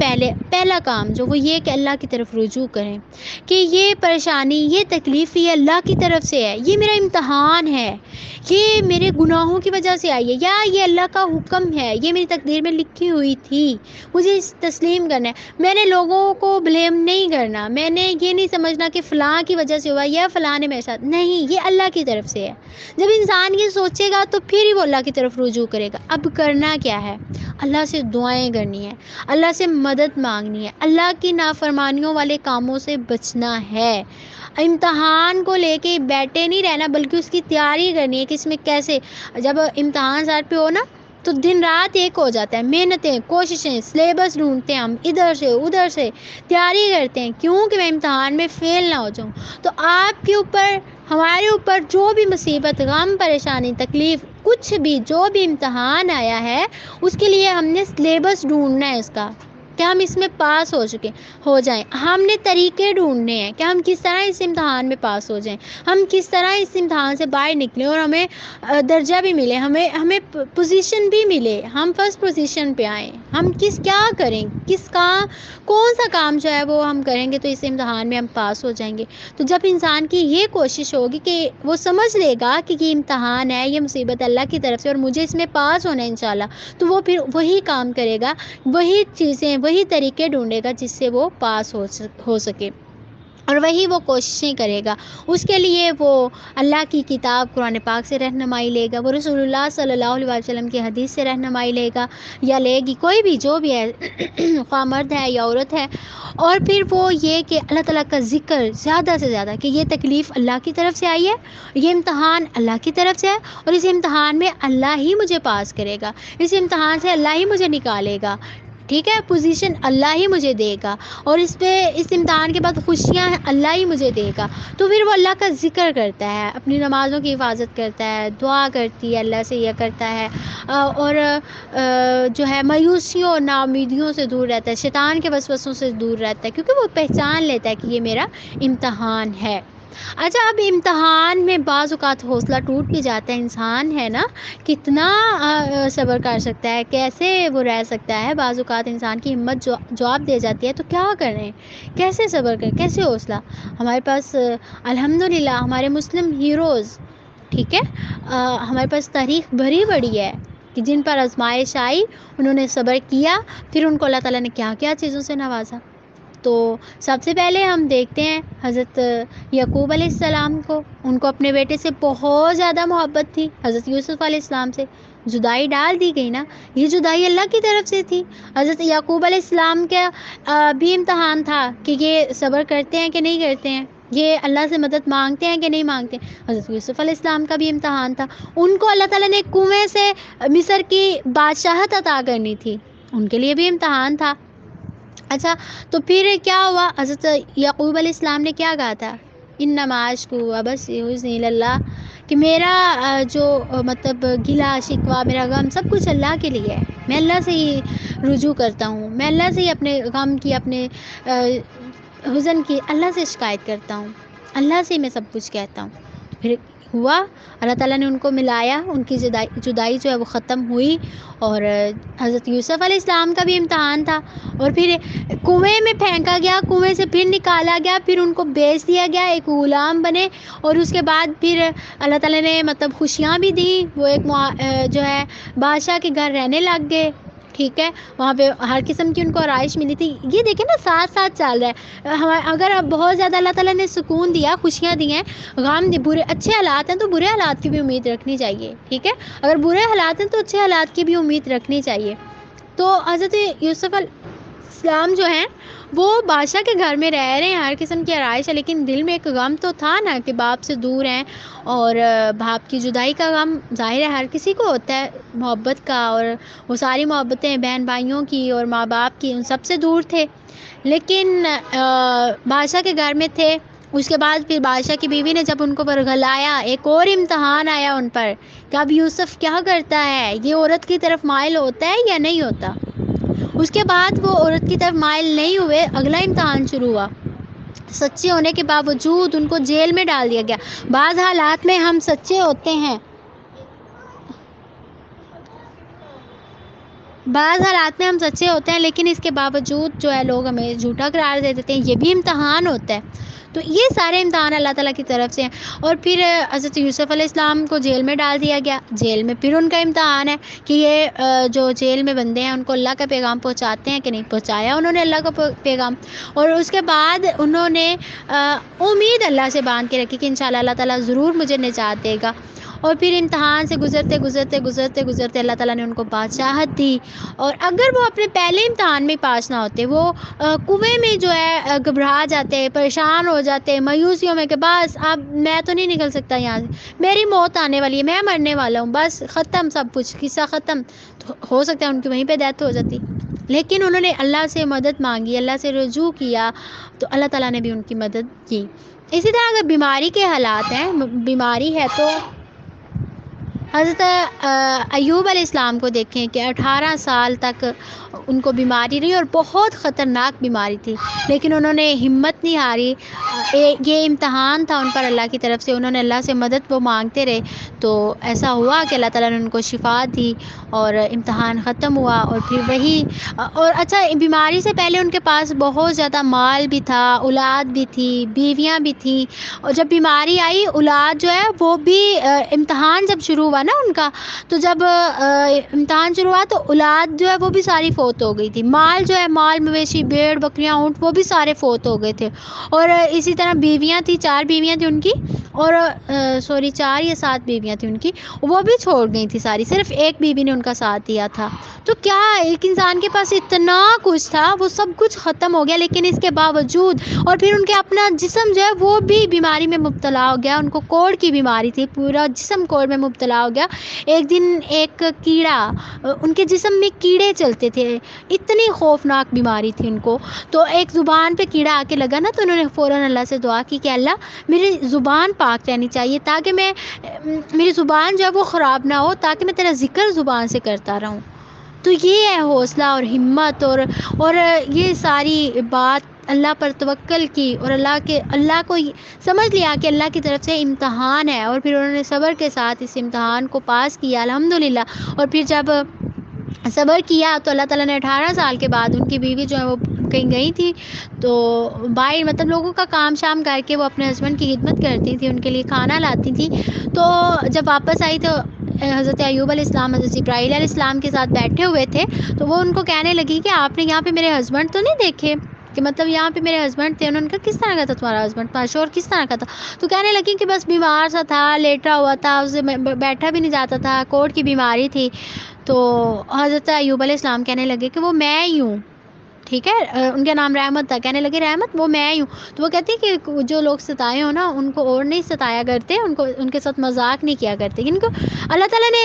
پہلا کام جو وہ یہ کہ اللہ کی طرف رجوع کریں کہ یہ پریشانی، یہ تکلیف یہ اللہ کی طرف سے ہے، یہ میرا امتحان ہے، یہ میرے گناہوں کی وجہ سے آئی ہے، یا یہ اللہ کا حکم ہے، یہ میری تقدیر میں لکھی ہوئی تھی، مجھے تسلیم کرنا ہے۔ میں نے لوگوں کو بلیم نہیں کرنا، میں نے یہ نہیں سمجھنا کہ فلاں کی وجہ سے ہوا یا فلاں نے میرے ساتھ، نہیں، یہ اللہ کی طرف سے ہے۔ جب انسان یہ سوچے گا تو پھر ہی وہ اللہ کی طرف رجوع کرے گا۔ اب کرنا کیا ہے؟ اللہ سے دعائیں کرنی ہے، اللہ سے مدد مانگنی ہے، اللہ کی نافرمانیوں والے کاموں سے بچنا ہے۔ امتحان کو لے کے بیٹھے نہیں رہنا، بلکہ اس کی تیاری کرنی ہے کہ اس میں کیسے، جب امتحان سر پہ ہو نا تو دن رات ایک ہو جاتا ہے، محنتیں، کوششیں، سلیبس ڈھونڈتے ہیں ہم، ادھر سے ادھر سے تیاری کرتے ہیں، کیوں کہ میں امتحان میں فیل نہ ہو جاؤں۔ تو آپ کے اوپر، ہمارے اوپر جو بھی مصیبت، غم، پریشانی، تکلیف، کچھ بھی جو بھی امتحان آیا ہے، اس کے لیے ہم نے سلیبس ڈھونڈنا ہے اس کا، کہ ہم اس میں پاس ہو جائیں۔ ہم نے طریقے ڈھونڈنے ہیں کہ ہم کس طرح اس امتحان میں پاس ہو جائیں، ہم کس طرح اس امتحان سے باہر نکلیں اور ہمیں درجہ بھی ملے، ہمیں پوزیشن بھی ملے، ہم فرسٹ پوزیشن پہ آئیں۔ ہم کیا کریں، کون سا کام جو ہے وہ ہم کریں گے تو اس امتحان میں ہم پاس ہو جائیں گے۔ تو جب انسان کی یہ کوشش ہوگی کہ وہ سمجھ لے گا کہ یہ امتحان ہے، یہ مصیبت اللہ کی طرف سے اور مجھے اس میں پاس ہونا ہے انشاءاللہ، تو وہ پھر وہی کام کرے گا، وہی چیزیں، وہی طریقے ڈھونڈے گا جس سے وہ پاس ہو سکے، اور وہی وہ کوششیں کرے گا۔ اس کے لیے وہ اللہ کی کتاب قرآن پاک سے رہنمائی لے گا، وہ رسول اللہ صلی اللہ علیہ وسلم کی حدیث سے رہنمائی لے گا یا لے گی، کوئی بھی جو بھی ہے، خواہ مرد ہے یا عورت ہے۔ اور پھر وہ یہ کہ اللہ تعالیٰ کا ذکر زیادہ سے زیادہ، کہ یہ تکلیف اللہ کی طرف سے آئی ہے، یہ امتحان اللہ کی طرف سے ہے، اور اس امتحان میں اللہ ہی مجھے پاس کرے گا، اس امتحان سے اللہ ہی مجھے نکالے گا، ٹھیک ہے، پوزیشن اللہ ہی مجھے دے گا، اور اس امتحان کے بعد خوشیاں اللہ ہی مجھے دے گا۔ تو پھر وہ اللہ کا ذکر کرتا ہے، اپنی نمازوں کی حفاظت کرتا ہے، دعا کرتی ہے، اللہ سے یہ کرتا ہے، اور جو ہے مایوسیوں اور ناامیدیوں سے دور رہتا ہے، شیطان کے وسوسوں سے دور رہتا ہے، کیونکہ وہ پہچان لیتا ہے کہ یہ میرا امتحان ہے۔ اچھا، اب امتحان میں بعض اوقات حوصلہ ٹوٹ بھی جاتا ہے، انسان ہے نا، کتنا صبر کر سکتا ہے، کیسے وہ رہ سکتا ہے، بعض اوقات انسان کی ہمت جواب دے جاتی ہے، تو کیا کریں، کیسے صبر کریں، کیسے حوصلہ؟ ہمارے پاس الحمدللہ ہمارے مسلم ہیروز، ٹھیک ہے، ہمارے پاس تاریخ بھری بڑی ہے کہ جن پر آزمائش آئی، انہوں نے صبر کیا، پھر ان کو اللہ تعالیٰ نے کیا کیا چیزوں سے نوازا۔ تو سب سے پہلے ہم دیکھتے ہیں حضرت یعقوب علیہ السلام کو، ان کو اپنے بیٹے سے بہت زیادہ محبت تھی، حضرت یوسف علیہ السلام سے جدائی ڈال دی گئی نا، یہ جدائی اللہ کی طرف سے تھی۔ حضرت یعقوب علیہ السلام کا بھی امتحان تھا کہ یہ صبر کرتے ہیں کہ نہیں کرتے ہیں، یہ اللہ سے مدد مانگتے ہیں کہ نہیں مانگتے۔ حضرت یوسف علیہ السلام کا بھی امتحان تھا، ان کو اللہ تعالیٰ نے کنویں سے مصر کی بادشاہت عطا کرنی تھی، ان کے لیے بھی امتحان تھا۔ اچھا، تو پھر کیا ہوا؟ حضرت یعقوب علیہ السلام نے کیا کہا تھا؟ انما اشکو بثی حزنی اللہ، کہ میرا جو مطلب گلا شکوہ، میرا غم، سب کچھ اللہ کے لیے ہے، میں اللہ سے ہی رجوع کرتا ہوں، میں اللہ سے ہی اپنے غم کی، اپنے حزن کی اللہ سے شکایت کرتا ہوں، اللہ سے ہی میں سب کچھ کہتا ہوں۔ پھر ہوا، اللہ تعالیٰ نے ان کو ملایا، ان کی جدائی جو ہے وہ ختم ہوئی، اور حضرت یوسف علیہ السلام کا بھی امتحان تھا، اور پھر کنویں میں پھینکا گیا، کنویں سے پھر نکالا گیا، پھر ان کو بیچ دیا گیا، ایک غلام بنے، اور اس کے بعد پھر اللہ تعالیٰ نے مطلب خوشیاں بھی دیں، وہ ایک جو ہے بادشاہ کے گھر رہنے لگ گئے، ٹھیک ہے، وہاں پہ ہر قسم کی ان کو آرائش ملی تھی۔ یہ دیکھیں نا، ساتھ ساتھ چل رہا ہے، اگر بہت زیادہ اللہ تعالیٰ نے سکون دیا، خوشیاں دی ہیں، غم دی، برے اچھے حالات ہیں تو برے حالات کی بھی امید رکھنی چاہیے، ٹھیک ہے، اگر برے حالات ہیں تو اچھے حالات کی بھی امید رکھنی چاہیے۔ تو حضرت یوسف علیہ السلام جو ہیں وہ بادشاہ کے گھر میں رہ رہے ہیں، ہر قسم کی آرائش ہے، لیکن دل میں ایک غم تو تھا نا کہ باپ سے دور ہیں، اور باپ کی جدائی کا غم ظاہر ہے ہر کسی کو ہوتا ہے، محبت کا، اور وہ ساری محبتیں بہن بھائیوں کی اور ماں باپ کی، ان سب سے دور تھے، لیکن بادشاہ کے گھر میں تھے۔ اس کے بعد پھر بادشاہ کی بیوی نے جب ان کو برگلایا، ایک اور امتحان آیا ان پر کہ اب یوسف کیا کرتا ہے، یہ عورت کی طرف مائل ہوتا ہے یا نہیں ہوتا۔ اس کے بعد وہ عورت کی طرف مائل نہیں ہوئے، اگلا امتحان شروع ہوا، سچے ہونے کے باوجود ان کو جیل میں ڈال دیا گیا۔ بعض حالات میں ہم سچے ہوتے ہیں بعض حالات میں ہم سچے ہوتے ہیں لیکن اس کے باوجود جو ہے لوگ ہمیں جھوٹا قرار دے دیتے ہیں، یہ بھی امتحان ہوتا ہے۔ تو یہ سارے امتحان اللہ تعالیٰ کی طرف سے ہیں۔ اور پھر حضرت یوسف علیہ السلام کو جیل میں ڈال دیا گیا، جیل میں پھر ان کا امتحان ہے کہ یہ جو جیل میں بندے ہیں ان کو اللہ کا پیغام پہنچاتے ہیں کہ نہیں پہنچایا انہوں نے اللہ کا پیغام۔ اور اس کے بعد انہوں نے امید اللہ سے باندھ کے رکھی کہ انشاءاللہ اللہ تعالیٰ ضرور مجھے نجات دے گا۔ اور پھر امتحان سے گزرتے اللہ تعالیٰ نے ان کو بادشاہت دی۔ اور اگر وہ اپنے پہلے امتحان میں پاس نہ ہوتے، وہ کنویں میں جو ہے گھبرا جاتے، پریشان ہو جاتے مایوسیوں میں کہ بس اب میں تو نہیں نکل سکتا یہاں سے، میری موت آنے والی ہے، میں مرنے والا ہوں، بس ختم، سب کچھ قصہ ختم، تو ہو سکتا ہے ان کی وہیں پہ ڈیتھ ہو جاتی۔ لیکن انہوں نے اللہ سے مدد مانگی، اللہ سے رجوع کیا، تو اللہ تعالیٰ نے بھی ان کی مدد کی۔ اسی طرح اگر بیماری کے حالات ہیں، بیماری ہے تو حضرت ایوب علیہ السلام کو دیکھیں کہ 18 سال تک ان کو بیماری رہی اور بہت خطرناک بیماری تھی، لیکن انہوں نے ہمت نہیں ہاری۔ یہ امتحان تھا ان پر اللہ کی طرف سے، انہوں نے اللہ سے مدد وہ مانگتے رہے، تو ایسا ہوا کہ اللہ تعالیٰ نے ان کو شفا دی اور امتحان ختم ہوا۔ اور پھر وہی اور اچھا، بیماری سے پہلے ان کے پاس بہت زیادہ مال بھی تھا، اولاد بھی تھی، بیویاں بھی تھیں، اور جب بیماری آئی اولاد جو ہے وہ بھی امتحان جب شروع ہوا نا ان کا، تو جب امتحان شروع ہوا تو اولاد جو ہے وہ بھی ساری فوت ہو گئی تھی، مال جو ہے، مال مویشی بھیڑ بکریاں اونٹ وہ بھی سارے فوت ہو گئے تھے۔ اور اسی طرح بیویاں تھیں، 4 بیویاں تھیں ان کی، اور 4 یا 7 بیویاں تھیں ان کی، وہ بھی چھوڑ گئی تھی ساری، صرف ایک بیوی نے ان کا ساتھ دیا تھا۔ تو کیا ایک انسان کے پاس اتنا کچھ تھا، وہ سب کچھ ختم ہو گیا، لیکن اس کے باوجود اور پھر ان کے اپنا جسم جو ہے وہ بھی بیماری میں مبتلا ہو گیا، ان کو کوڑ کی بیماری تھی، پورا جسم کوڑ میں مبتلا ہو گیا۔ ایک دن ایک کیڑا، ان کے جسم میں کیڑے چلتے تھے، اتنی خوفناک بیماری تھی ان کو، تو ایک زبان پہ کیڑا آ کے لگا نا، تو انہوں نے فوراً اللہ سے دعا کی کہ اللہ میری زبان پاک رہنی چاہیے، تاکہ میری زبان جو ہے وہ خراب نہ ہو، تاکہ میں تیرا ذکر زبان سے کرتا رہوں۔ تو یہ ہے حوصلہ اور ہمت، اور یہ ساری بات اللہ پر توکل کی، اور اللہ کو سمجھ لیا کہ اللہ کی طرف سے امتحان ہے، اور پھر انہوں نے صبر کے ساتھ اس امتحان کو پاس کیا الحمدللہ۔ اور پھر جب صبر کیا تو اللہ تعالیٰ نے 18 سال کے بعد ان کی بیوی جو ہے وہ کہیں گئی تھی، تو باہر مطلب لوگوں کا کام شام کر کے وہ اپنے ہسبینڈ کی خدمت کرتی تھی، ان کے لیے کھانا لاتی تھی، تو جب واپس آئی تو حضرت ایوب علیہ السلام حضرت جبرائیل علیہ السلام کے ساتھ بیٹھے ہوئے تھے، تو وہ ان کو کہنے لگی کہ آپ نے یہاں پہ میرے ہسبینڈ تو نہیں دیکھے، کہ مطلب یہاں پہ میرے ہسبینڈ تھے۔ انہوں نے کہا کس طرح کا تھا تمہارا ہسبینڈ، تمہارا شوہر کس طرح کا تھا؟ تو کہنے لگی کہ بس بیمار سا تھا، لیٹا ہوا تھا، اسے بیٹھا بھی نہیں جاتا تھا، کوڑ کی بیماری تھی۔ تو حضرت ایوب علیہ السلام کہنے لگے کہ وہ میں ہی ہوں، ٹھیک ہے، ان کا نام رحمت تھا، کہنے لگے رحمت وہ میں ہی ہوں۔ تو وہ کہتی ہے کہ جو لوگ ستائے ہو نا ان کو اور نہیں ستایا کرتے، ان کے ساتھ مذاق نہیں کیا کرتے، ان کو اللہ تعالیٰ نے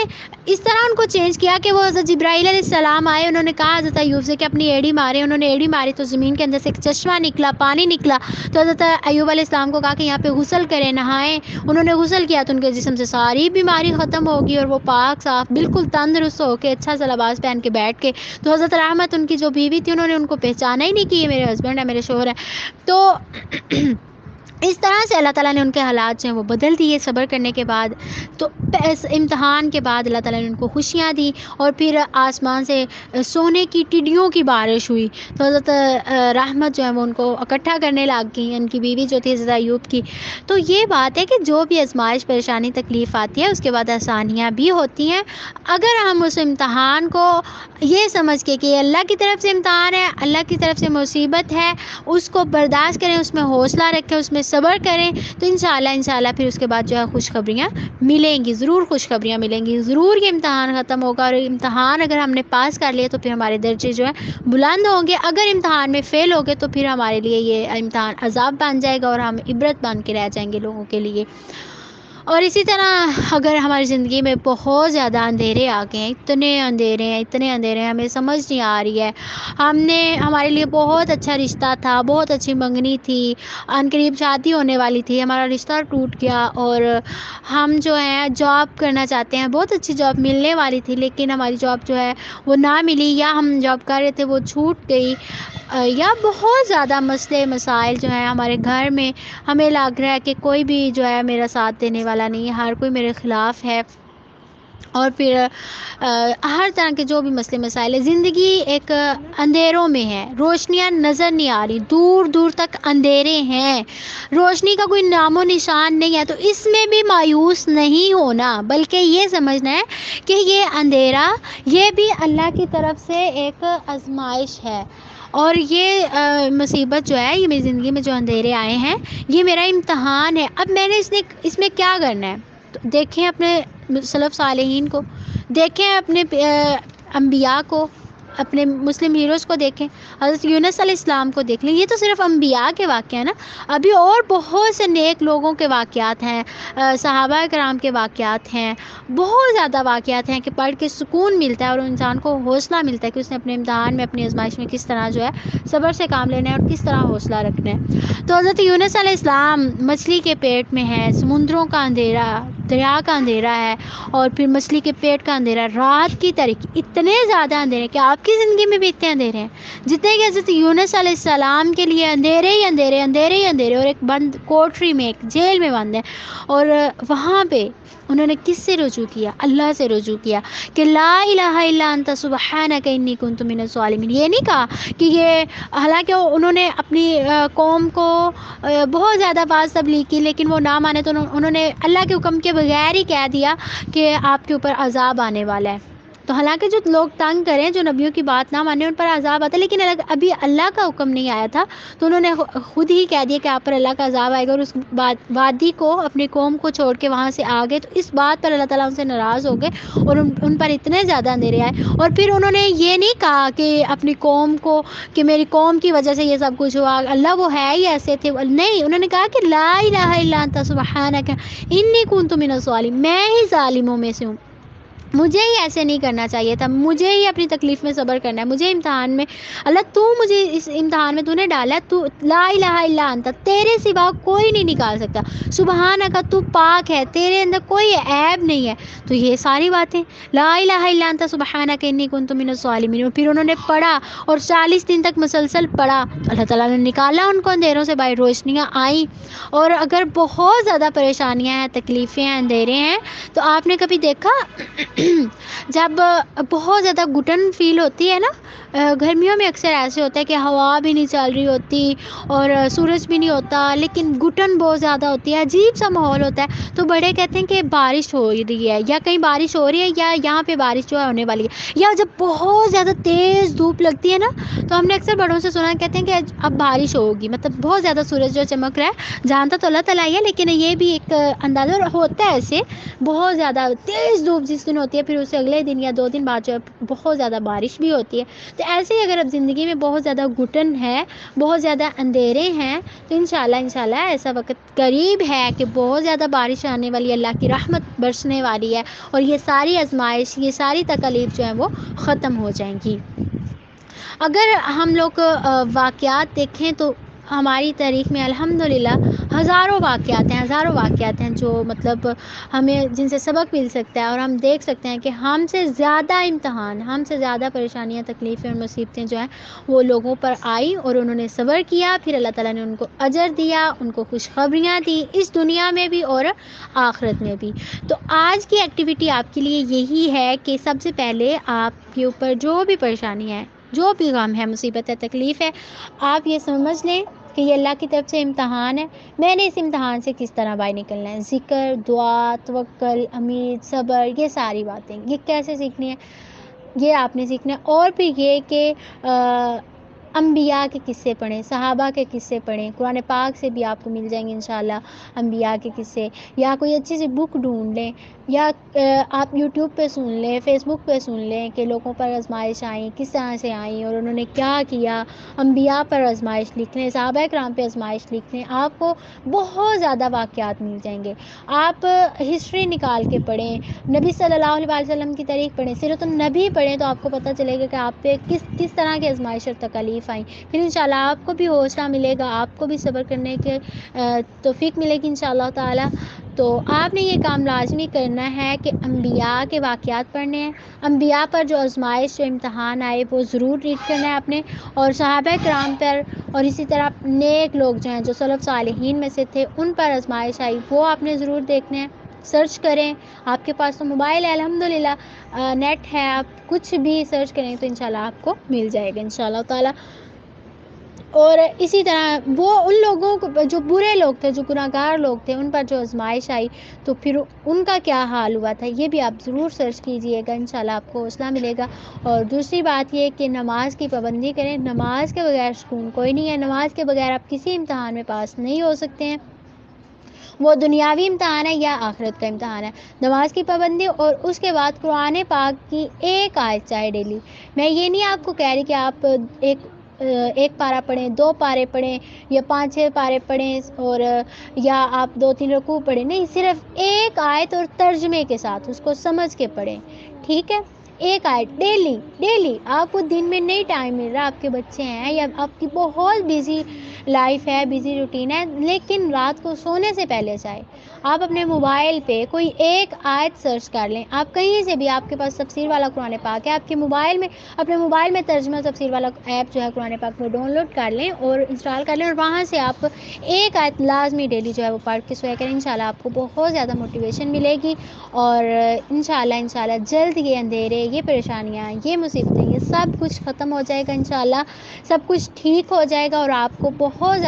اس طرح ان کو چینج کیا کہ وہ حضرت جبرائیل علیہ السلام آئے، انہوں نے کہا حضرت ایوب سے کہ اپنی ایڑی مارے، انہوں نے ایڑی ماری تو زمین کے اندر سے ایک چشمہ نکلا، پانی نکلا، تو حضرت ایوب علیہ السلام کو کہا کہ یہاں پہ غسل کریں، نہائیں، انہوں نے غسل کیا تو ان کے جسم سے ساری بیماری ختم ہوگی، اور وہ پاک صاف بالکل تندرست ہو کے اچھا سا لباس پہن کے بیٹھ کے۔ تو حضرت رحمت ان کی جو بیوی تھی، انہوں نے ان کو پہچانا ہی نہیں کہ یہ میرے ہسبینڈ ہے، میرے شوہر ہے۔ تو اس طرح سے اللہ تعالیٰ نے ان کے حالات جو ہیں وہ بدل دیے صبر کرنے کے بعد۔ تو اس امتحان کے بعد اللہ تعالیٰ نے ان کو خوشیاں دی، اور پھر آسمان سے سونے کی ٹڈیوں کی بارش ہوئی، تو حضرت رحمت جو ہے وہ ان کو اکٹھا کرنے لگ گئی، ان کی بیوی جو تھی حضرت ایوب کی۔ تو یہ بات ہے کہ جو بھی آزمائش پریشانی تکلیف آتی ہے اس کے بعد آسانیاں بھی ہوتی ہیں، اگر ہم اس امتحان کو یہ سمجھ کے کہ اللہ کی طرف سے امتحان ہے، اللہ کی طرف سے مصیبت ہے، اس کو برداشت کریں، اس میں حوصلہ رکھیں، اس میں صبر کریں، تو انشاءاللہ پھر اس کے بعد جو ہے خوشخبریاں ملیں گی، ضرور خوشخبریاں ملیں گی، ضرور یہ امتحان ختم ہوگا، اور امتحان اگر ہم نے پاس کر لیا تو پھر ہمارے درجے جو ہے بلند ہوں گے، اگر امتحان میں فیل ہو گئے تو پھر ہمارے لیے یہ امتحان عذاب بن جائے گا، اور ہم عبرت بن کے رہ جائیں گے لوگوں کے لیے۔ اور اسی طرح اگر ہماری زندگی میں بہت زیادہ اندھیرے آ گئے ہیں، اتنے اندھیرے ہیں، ہمیں سمجھ نہیں آ رہی ہے، ہمارے لیے بہت اچھا رشتہ تھا، بہت اچھی منگنی تھی، عنقریب شادی ہونے والی تھی، ہمارا رشتہ ٹوٹ گیا، اور ہم جو ہیں جاب کرنا چاہتے ہیں، بہت اچھی جاب ملنے والی تھی، لیکن ہماری جاب جو ہے وہ نہ ملی، یا ہم جاب کر رہے تھے وہ چھوٹ گئی، یا بہت زیادہ مسئلے مسائل جو ہیں ہمارے گھر میں، ہمیں لگ رہا ہے کہ کوئی بھی جو ہے میرا ساتھ دینے والا نہیں ہے، ہر کوئی میرے خلاف ہے، اور پھر ہر طرح کے جو بھی مسئلے مسائل ہیں. زندگی ایک اندھیروں میں ہے، روشنیاں نظر نہیں آ رہی، دور دور تک اندھیرے ہیں، روشنی کا کوئی نام و نشان نہیں ہے. تو اس میں بھی مایوس نہیں ہونا، بلکہ یہ سمجھنا ہے کہ یہ اندھیرا یہ بھی اللہ کی طرف سے ایک آزمائش ہے. اور یہ مصیبت جو ہے، یہ میری زندگی میں جو اندھیرے آئے ہیں، یہ میرا امتحان ہے. اب میں نے اس میں کیا کرنا ہے؟ تو دیکھیں اپنے سلف صالحین کو، دیکھیں اپنے انبیاء کو، اپنے مسلم ہیروز کو دیکھیں، حضرت یونس علیہ السلام کو دیکھ لیں. یہ تو صرف انبیاء کے واقعے ہیں نا، ابھی اور بہت سے نیک لوگوں کے واقعات ہیں، صحابہ کرام کے واقعات ہیں، بہت زیادہ واقعات ہیں کہ پڑھ کے سکون ملتا ہے اور انسان کو حوصلہ ملتا ہے کہ اس نے اپنے امتحان میں، اپنی آزمائش میں کس طرح جو ہے صبر سے کام لینا ہے اور کس طرح حوصلہ رکھنا ہے. تو حضرت یونس علیہ السلام مچھلی کے پیٹ میں ہے، سمندروں کا اندھیرا، دریا کا اندھیرا ہے، اور پھر مچھلی کے پیٹ کا اندھیرا، رات کی تاریکی، اتنے زیادہ اندھیرے کہ آپ کی زندگی میں بھی اتنے اندھیرے ہیں جتنے کہ حضرت یونس علیہ السلام کے لیے اندھیرے ہی اندھیرے، اندھیرے ہی اندھیرے. اور ایک بند کوٹری میں، ایک جیل میں بند ہے، اور وہاں پہ انہوں نے کس سے رجوع کیا؟ اللہ سے رجوع کیا کہ لا الہ الا انت سبحانک انی کنت من الظالمین. یہ نہیں کہا کہ یہ، حالانکہ انہوں نے اپنی قوم کو بہت زیادہ بات تبلیغ کی، لیکن وہ نہ مانے تو انہوں نے اللہ کے حکم کے بغیر ہی کہہ دیا کہ آپ کے اوپر عذاب آنے والا ہے. تو حالانکہ جو لوگ تنگ کریں، جو نبیوں کی بات نہ مانے، ان پر عذاب آتا ہے، لیکن ابھی اللہ کا حکم نہیں آیا تھا تو انہوں نے خود ہی کہہ دیا کہ آپ پر اللہ کا عذاب آئے گا، اور اس وادی کو، اپنی قوم کو چھوڑ کے وہاں سے آ گئے. تو اس بات پر اللہ تعالیٰ ان سے ناراض ہو گئے اور ان پر اتنے زیادہ اندھیرے آئے. اور پھر انہوں نے یہ نہیں کہا کہ اپنی قوم کو کہ میری قوم کی وجہ سے یہ سب کچھ ہوا، اللہ وہ ہے ہی ایسے تھے. نہیں، انہوں نے کہا کہ لا الہ الا انت سبحانک انی کنت من الظالمین، میں ہی ظالموں میں سے ہوں، مجھے ہی ایسے نہیں کرنا چاہیے تھا، مجھے ہی اپنی تکلیف میں صبر کرنا ہے، مجھے امتحان میں، اللہ تو مجھے اس امتحان میں تو نے ڈالا ہے، تو لا الہ الا انت، تیرے سوا کوئی نہیں نکال سکتا، سبحانک، تو پاک ہے، تیرے اندر کوئی عیب نہیں ہے. تو یہ ساری باتیں، لا الہ الا انت سبحانک انی کنت من الظالمین. پھر انہوں نے پڑھا اور 40 دن تک مسلسل پڑھا، اللہ تعالیٰ نے نکالا ان کو اندھیروں سے باہر، روشنیاں آئیں. اور اگر بہت زیادہ پریشانیاں ہیں، تکلیفیں ہیں، اندھیرے ہیں، تو آپ نے کبھی دیکھا جب بہت زیادہ گھٹن فیل ہوتی ہے نا، گرمیوں میں اکثر ایسے ہوتا ہے کہ ہوا بھی نہیں چل رہی ہوتی اور سورج بھی نہیں ہوتا، لیکن گھٹن بہت زیادہ ہوتی ہے، عجیب سا ماحول ہوتا ہے. تو بڑے کہتے ہیں کہ بارش ہو رہی ہے، یا کہیں بارش ہو رہی ہے، یا یہاں پہ بارش جو ہے ہونے والی ہے. یا جب بہت زیادہ تیز دھوپ لگتی ہے نا، تو ہم نے اکثر بڑوں سے سنا، کہتے ہیں کہ اب بارش ہوگی، مطلب بہت زیادہ سورج جو چمک رہا ہے، جانتا تو اللہ تعالیٰ ہی ہے، لیکن یہ بھی ایک اندازہ ہوتا ہے. ایسے بہت زیادہ تیز دھوپ جس دن ہوتی ہے، پھر اسے اگلے دن یا 2 دن بعد جو ہے بہت زیادہ بارش بھی ہوتی ہے. تو ایسے ہی اگر اب زندگی میں بہت زیادہ گھٹن ہے، بہت زیادہ اندھیرے ہیں، تو انشاءاللہ ایسا وقت قریب ہے کہ بہت زیادہ بارش آنے والی ہے، اللہ کی رحمت برسنے والی ہے، اور یہ ساری آزمائش، یہ ساری تکالیف جو ہیں وہ ختم ہو جائیں گی. اگر ہم لوگ واقعات دیکھیں تو ہماری تاریخ میں الحمدللہ ہزاروں واقعات ہیں جو مطلب ہمیں، جن سے سبق مل سکتا ہے، اور ہم دیکھ سکتے ہیں کہ ہم سے زیادہ امتحان، ہم سے زیادہ پریشانیاں، تکلیفیں اور مصیبتیں جو ہیں وہ لوگوں پر آئی، اور انہوں نے صبر کیا. پھر اللہ تعالیٰ نے ان کو اجر دیا، ان کو خوشخبریاں دی، اس دنیا میں بھی اور آخرت میں بھی. تو آج کی ایکٹیویٹی آپ کے لیے یہی ہے کہ سب سے پہلے آپ کے اوپر جو بھی پریشانی ہے، جو بھی غم ہے، مصیبت ہے، تکلیف ہے، آپ یہ سمجھ لیں کہ یہ اللہ کی طرف سے امتحان ہے. میں نے اس امتحان سے کس طرح باہر نکلنا ہے. ذکر، دعا، توکل، امید، صبر، یہ ساری باتیں یہ کیسے سیکھنی ہے، یہ آپ نے سیکھنا ہے. اور پھر یہ کہ انبیاء کے قصے پڑھیں، صحابہ کے قصے پڑھیں، قرآن پاک سے بھی آپ کو مل جائیں گے انشاءاللہ انبیاء کے قصے، یا کوئی اچھی سی بک ڈھونڈ لیں، یا آپ یوٹیوب پہ سن لیں، فیس بک پہ سن لیں کہ لوگوں پر آزمائش آئیں، کس طرح سے آئیں اور انہوں نے کیا کیا. انبیاء پر آزمائش لکھ لیں، صحابہ کرام پہ آزمائش لکھ لیں، آپ کو بہت زیادہ واقعات مل جائیں گے. آپ ہسٹری نکال کے پڑھیں، نبی صلی اللہ علیہ وسلم کی تاریخ پڑھیں، سیرت النبی پڑھیں، تو آپ کو پتہ چلے گا کہ آپ پہ کس طرح کی آزمائش اور تکالیف آئیں. پھر انشاءاللہ آپ کو بھی حوصلہ ملے گا، آپ کو بھی صبر کرنے کے توفیق ملے گی انشاءاللہ تعالی. تو آپ نے یہ کام لازمی کرنا ہے کہ انبیاء کے واقعات پڑھنے ہیں، انبیاء پر جو آزمائش، جو امتحان آئے وہ ضرور ریڈ کرنا ہے آپ نے، اور صحابہ کرام پر، اور اسی طرح نیک لوگ جو ہیں، جو سلف صالحین میں سے تھے، ان پر آزمائش آئی وہ آپ نے ضرور دیکھنا ہے. سرچ کریں. آپ کے پاس تو موبائل ہے الحمدللہ, نیٹ ہے, آپ کچھ بھی سرچ کریں تو انشاءاللہ آپ کو مل جائے گا انشاءاللہ تعالیٰ. اور اسی طرح وہ ان لوگوں کو جو برے لوگ تھے, جو گناہگار لوگ تھے, ان پر جو آزمائش آئی تو پھر ان کا کیا حال ہوا تھا, یہ بھی آپ ضرور سرچ کیجئے گا, انشاءاللہ آپ کو حوصلہ ملے گا. اور دوسری بات یہ کہ نماز کی پابندی کریں. نماز کے بغیر سکون کوئی نہیں ہے. نماز کے بغیر آپ کسی امتحان میں پاس نہیں ہو سکتے ہیں, وہ دنیاوی امتحان ہے یا آخرت کا امتحان ہے. نماز کی پابندی اور اس کے بعد قرآن پاک کی ایک آیت چاہے ڈیلی. میں یہ نہیں آپ کو کہہ رہی کہ آپ ایک پارہ پڑھیں, 2 پارے پڑھیں یا 5-6 پارے پڑھیں اور یا آپ 2-3 رکوع پڑھیں, نہیں, صرف ایک آیت اور ترجمے کے ساتھ اس کو سمجھ کے پڑھیں, ٹھیک ہے. ایک آیت ڈیلی. آپ کو دن میں نہیں ٹائم مل رہا, آپ کے بچے ہیں یا آپ کی بہت بزی لائف ہے, بزی روٹین ہے, لیکن رات کو سونے سے پہلے چاہے آپ اپنے موبائل پہ کوئی ایک آیت سرچ کر لیں. آپ کہیں سے بھی, آپ کے پاس تفسیر والا قرآن پاک ہے, آپ کے موبائل میں, اپنے موبائل میں ترجمہ تفسیر والا ایپ جو ہے قرآن پاک وہ ڈاؤن لوڈ کر لیں اور انسٹال کر لیں, اور وہاں سے آپ ایک آیت لازمی ڈیلی جو ہے وہ پڑھ کے سویا کریں. انشاءاللہ آپ کو بہت زیادہ موٹیویشن ملے گی, اور انشاءاللہ جلد یہ اندھیرے, یہ پریشانیاں, یہ مصیبتیں, یہ سب کچھ ختم ہو جائے گا. انشاءاللہ سب کچھ ٹھیک ہو جائے گا, اور آپ کو بہت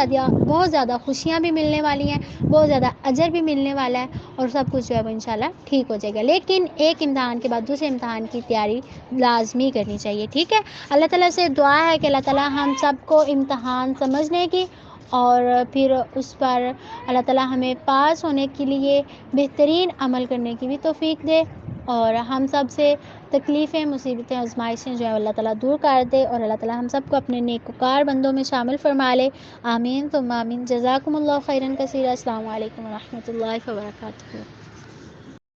زیادہ خوشیاں بھی ملنے والی ہیں, بہت زیادہ اجر بھی ملنے والا ہے, اور سب کچھ جو ہے وہ انشاءاللہ ٹھیک ہو جائے گا. لیکن ایک امتحان کے بعد دوسرے امتحان کی تیاری لازمی کرنی چاہیے, ٹھیک ہے. اللہ تعالیٰ سے دعا ہے کہ اللہ تعالیٰ ہم سب کو امتحان سمجھنے کی اور پھر اس پر اللہ تعالیٰ ہمیں پاس ہونے کے لیے بہترین عمل کرنے کی بھی توفیق دے, اور ہم سب سے تکلیفیں, مصیبتیں, آزمائشیں جو ہے اللہ تعالیٰ دور کر دے, اور اللہ تعالیٰ ہم سب کو اپنے نیکوکار بندوں میں شامل فرما لے. آمین ثم آمین. جزاکم اللہ خیرا کثیرا. السلام علیکم ورحمۃ اللہ وبرکاتہ.